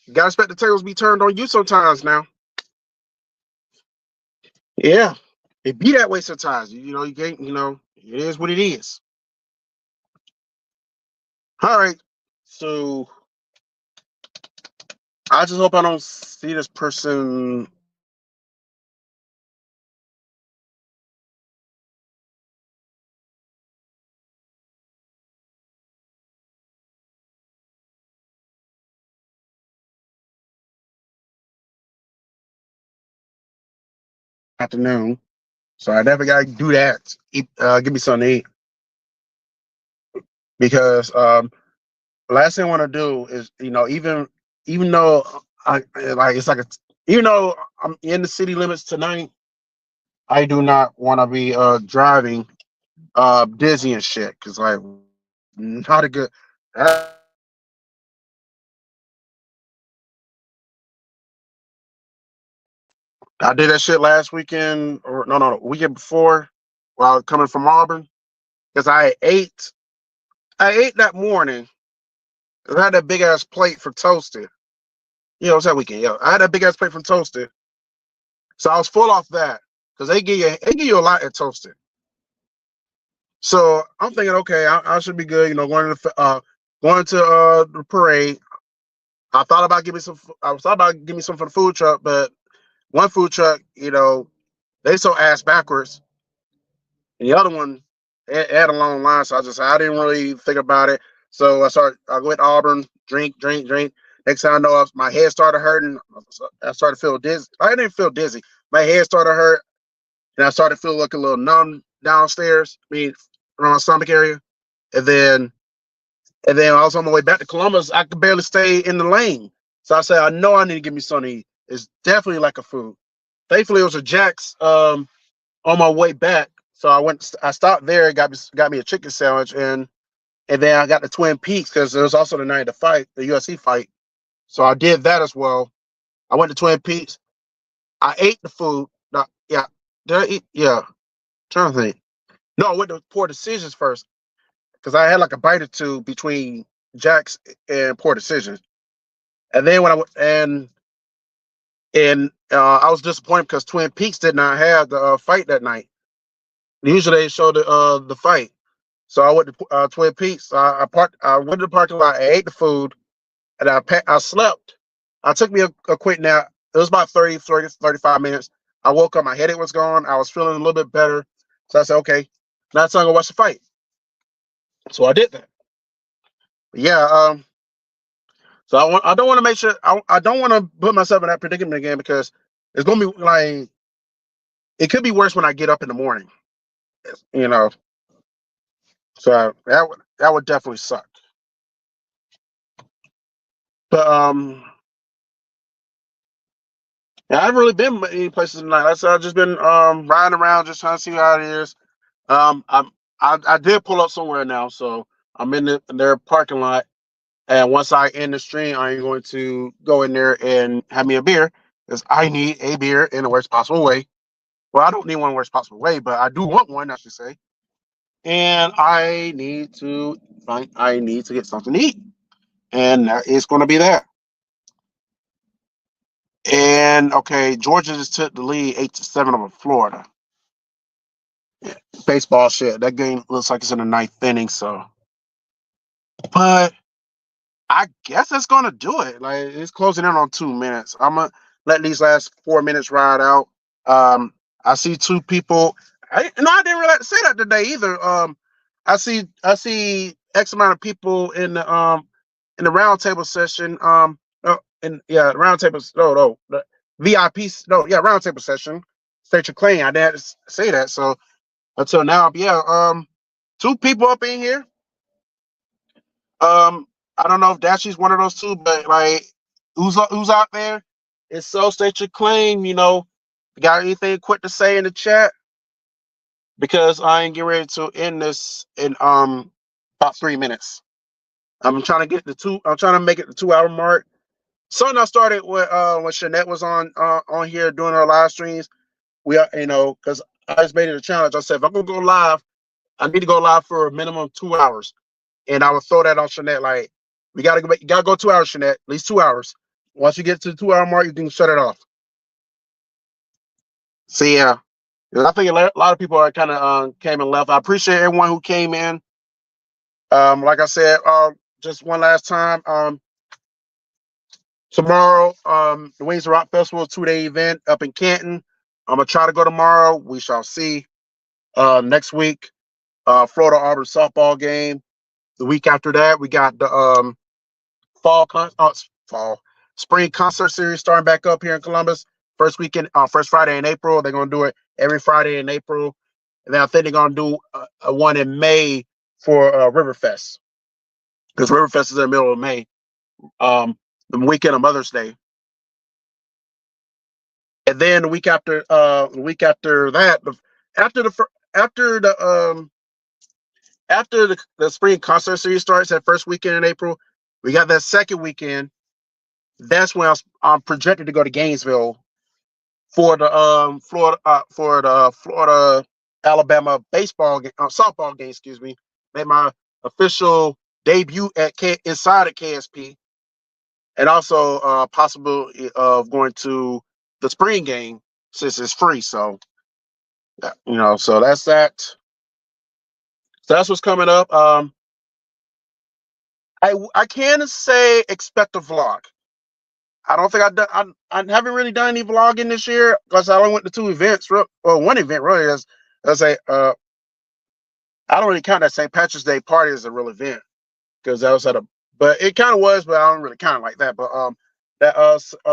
you gotta expect the tables be turned on you sometimes now. Yeah. It be that way sometimes. You can't, it is what it is. All right. So I just hope I don't see this person afternoon. So I definitely gotta do that. Give me something to eat. Because the last thing I want to do is, even though like it's like even though I'm in the city limits tonight, I do not want to be driving dizzy and shit. Cause like not a good. I, I did that shit last weekend, or no, weekend before, while coming from Auburn, because I ate that morning. 'Cause I had that big ass plate for toasted. It was that weekend. Yeah, I had that big ass plate from toasted, so I was full off that because they give you a lot at toasted. So I'm thinking, okay, I should be good. Going to the parade. I was thought about giving me some for the food truck, but one food truck, they so ass backwards. And the other one had a long line, so I didn't really think about it. So I went to Auburn, drink, drink, drink. Next thing I know, my head started hurting. I started to feel dizzy. I didn't feel dizzy. My head started hurt, and I started to feel like a little numb downstairs. I mean, around my stomach area. And then I was on my way back to Columbus. I could barely stay in the lane. So I said, I know I need to give me something to eat. It's definitely like a food. Thankfully, it was a Jack's on my way back. So I stopped there, got me a chicken sandwich, and then I got the Twin Peaks because it was also the night of the fight, the UFC fight. So I did that as well. I went to Twin Peaks. I ate the food. No, yeah, did I eat? Yeah, trying to think. No, I went to Poor Decisions first because I had like a bite or two between Jack's and Poor Decisions, and then when I went and I was disappointed because Twin Peaks did not have the fight that night. Usually they show the fight. So I went to Twin Peaks. I went to the parking lot. I ate the food, and I slept. I took me a quick nap. It was about 35 minutes. I woke up. My headache was gone. I was feeling a little bit better. So I said, okay, now it's time to watch the fight. So I did that. But yeah. So I don't want to make sure. I don't want to put myself in that predicament again because it's gonna be like it could be worse when I get up in the morning. You know. So that would definitely suck. But yeah, I haven't really been any places tonight. Like I said, I've just been riding around, just trying to see how it is. I did pull up somewhere now, so I'm in their parking lot. And once I end the stream, I'm going to go in there and have me a beer because I need a beer in the worst possible way. Well, I don't need one in the worst possible way, but I do want one, I should say. And I need to get something to eat, and that is going to be that. And okay, Georgia just took the lead 8-7 over Florida. Yeah, baseball shit. That game looks like it's in the ninth inning. So, but I guess that's gonna do it. Like it's closing in on 2 minutes. I'm gonna let these last 4 minutes ride out. I see two people. I didn't really say that today either. I see X amount of people in the roundtable session. And yeah, roundtable. No, the VIP. No, yeah, roundtable session. State your claim. I didn't say that. So until now, yeah. Two people up in here. Um, I don't know if Dashy's one of those two, but like, who's out there? It's so state your claim. Got anything quick to say in the chat? Because I ain't getting ready to end this in about 3 minutes. I'm trying to get the two. I'm trying to make it the 2 hour mark. Something I started with when Shanette was on here doing her live streams. We are, because I just made it a challenge. I said if I'm gonna go live, I need to go live for a minimum of 2 hours. And I would throw that on Shanette. Like, you gotta go 2 hours, Shanette, at least 2 hours. Once you get to the 2 hour mark, you can shut it off. So yeah, I think a lot of people are kind of came and left. I appreciate everyone who came in. Like I said, just one last time. Tomorrow, the Wings of Rock Festival 2-day event up in Canton. I'm gonna try to go tomorrow. We shall see. Next week, Florida Auburn softball game. The week after that, we got the spring concert series starting back up here in Columbus. First weekend, first Friday in April. They're gonna do it every Friday in April, and then I think they're gonna do a one in May for Riverfest, because Riverfest is in the middle of May. The weekend of Mother's Day, and then the week after that, after the after the after the spring concert series starts, that first weekend in April, we got that second weekend. That's when I'm projected to go to Gainesville for the Florida Alabama softball game. Excuse me, made my official debut inside at KSP, and also possibility of going to the spring game since it's free. So so that's that. So that's what's coming up. I can say expect a vlog. I don't think I haven't really done any vlogging this year because I only went to 2 events. Well, one event really is. I don't really count that St. Patrick's Day party as a real event because that was but it kind of was, but I don't really count it like that. But that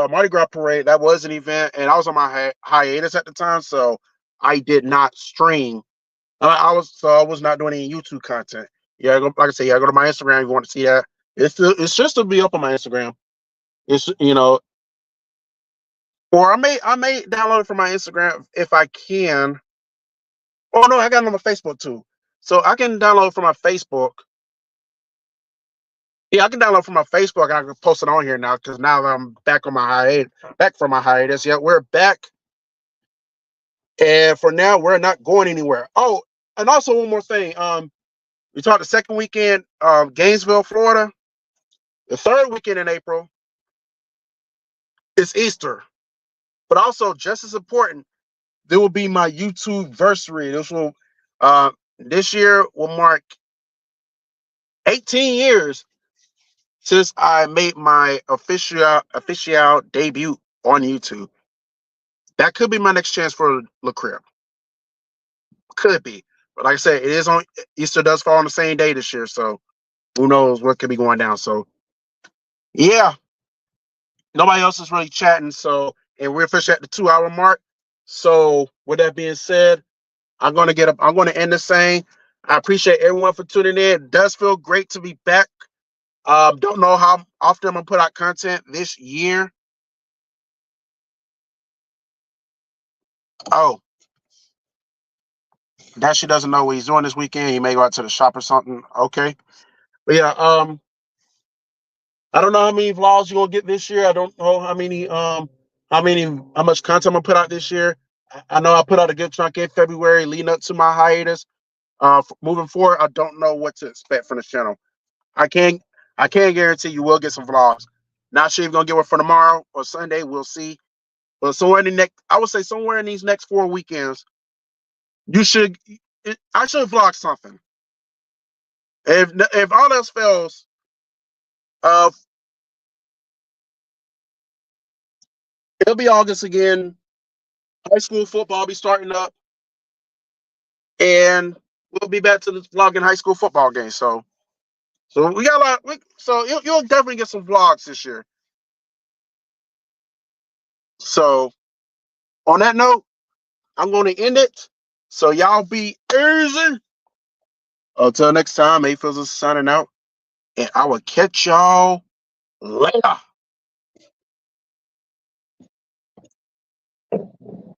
Mardi Gras parade, that was an event, and I was on my hiatus at the time, so I did not stream. I was not doing any YouTube content. Yeah, like I said, yeah, go to my Instagram if you want to see that. It's just to be up on my Instagram. It's or I may download it from my Instagram if I can. Oh no, I got it on my Facebook too. So I can download from my Facebook. Yeah, I can download from my Facebook. I can post it on here now because now that I'm back on my back from my hiatus. Yeah, we're back. And for now, we're not going anywhere. Oh, and also one more thing. We talked the second weekend, Gainesville, Florida. The third weekend in April is Easter. But also, just as important, there will be my YouTube versary. This year will mark 18 years since I made my official debut on YouTube. That could be my next chance for La Crib. Could be. But like I said, it is on Easter does fall on the same day this year, so who knows what could be going down. So yeah. Nobody else is really chatting, and we're officially at the 2 hour mark. So with that being said, I'm gonna end this saying I appreciate everyone for tuning in. It does feel great to be back. Don't know how often I'm gonna put out content this year. Oh, that she doesn't know what he's doing this weekend. He may go out to the shop or something. Okay. But yeah, I don't know how many vlogs you're gonna get this year. I don't know how much content I'm gonna put out this year. I know I put out a good chunk in February leading up to my hiatus. Moving forward, I don't know what to expect from this channel. I can't guarantee you will get some vlogs. Not sure if you're gonna get one for tomorrow or Sunday. We'll see. But I would say somewhere in these next 4 weekends, you should. I should vlog something. If all else fails, Uh, it'll be August again. High school football will be starting up, and we'll be back to the vlogging high school football game. So we got a lot. So you'll definitely get some vlogs this year. So on that note, I'm going to end it. So y'all be easy. Until next time, A-Fizzle signing out, and I will catch y'all later.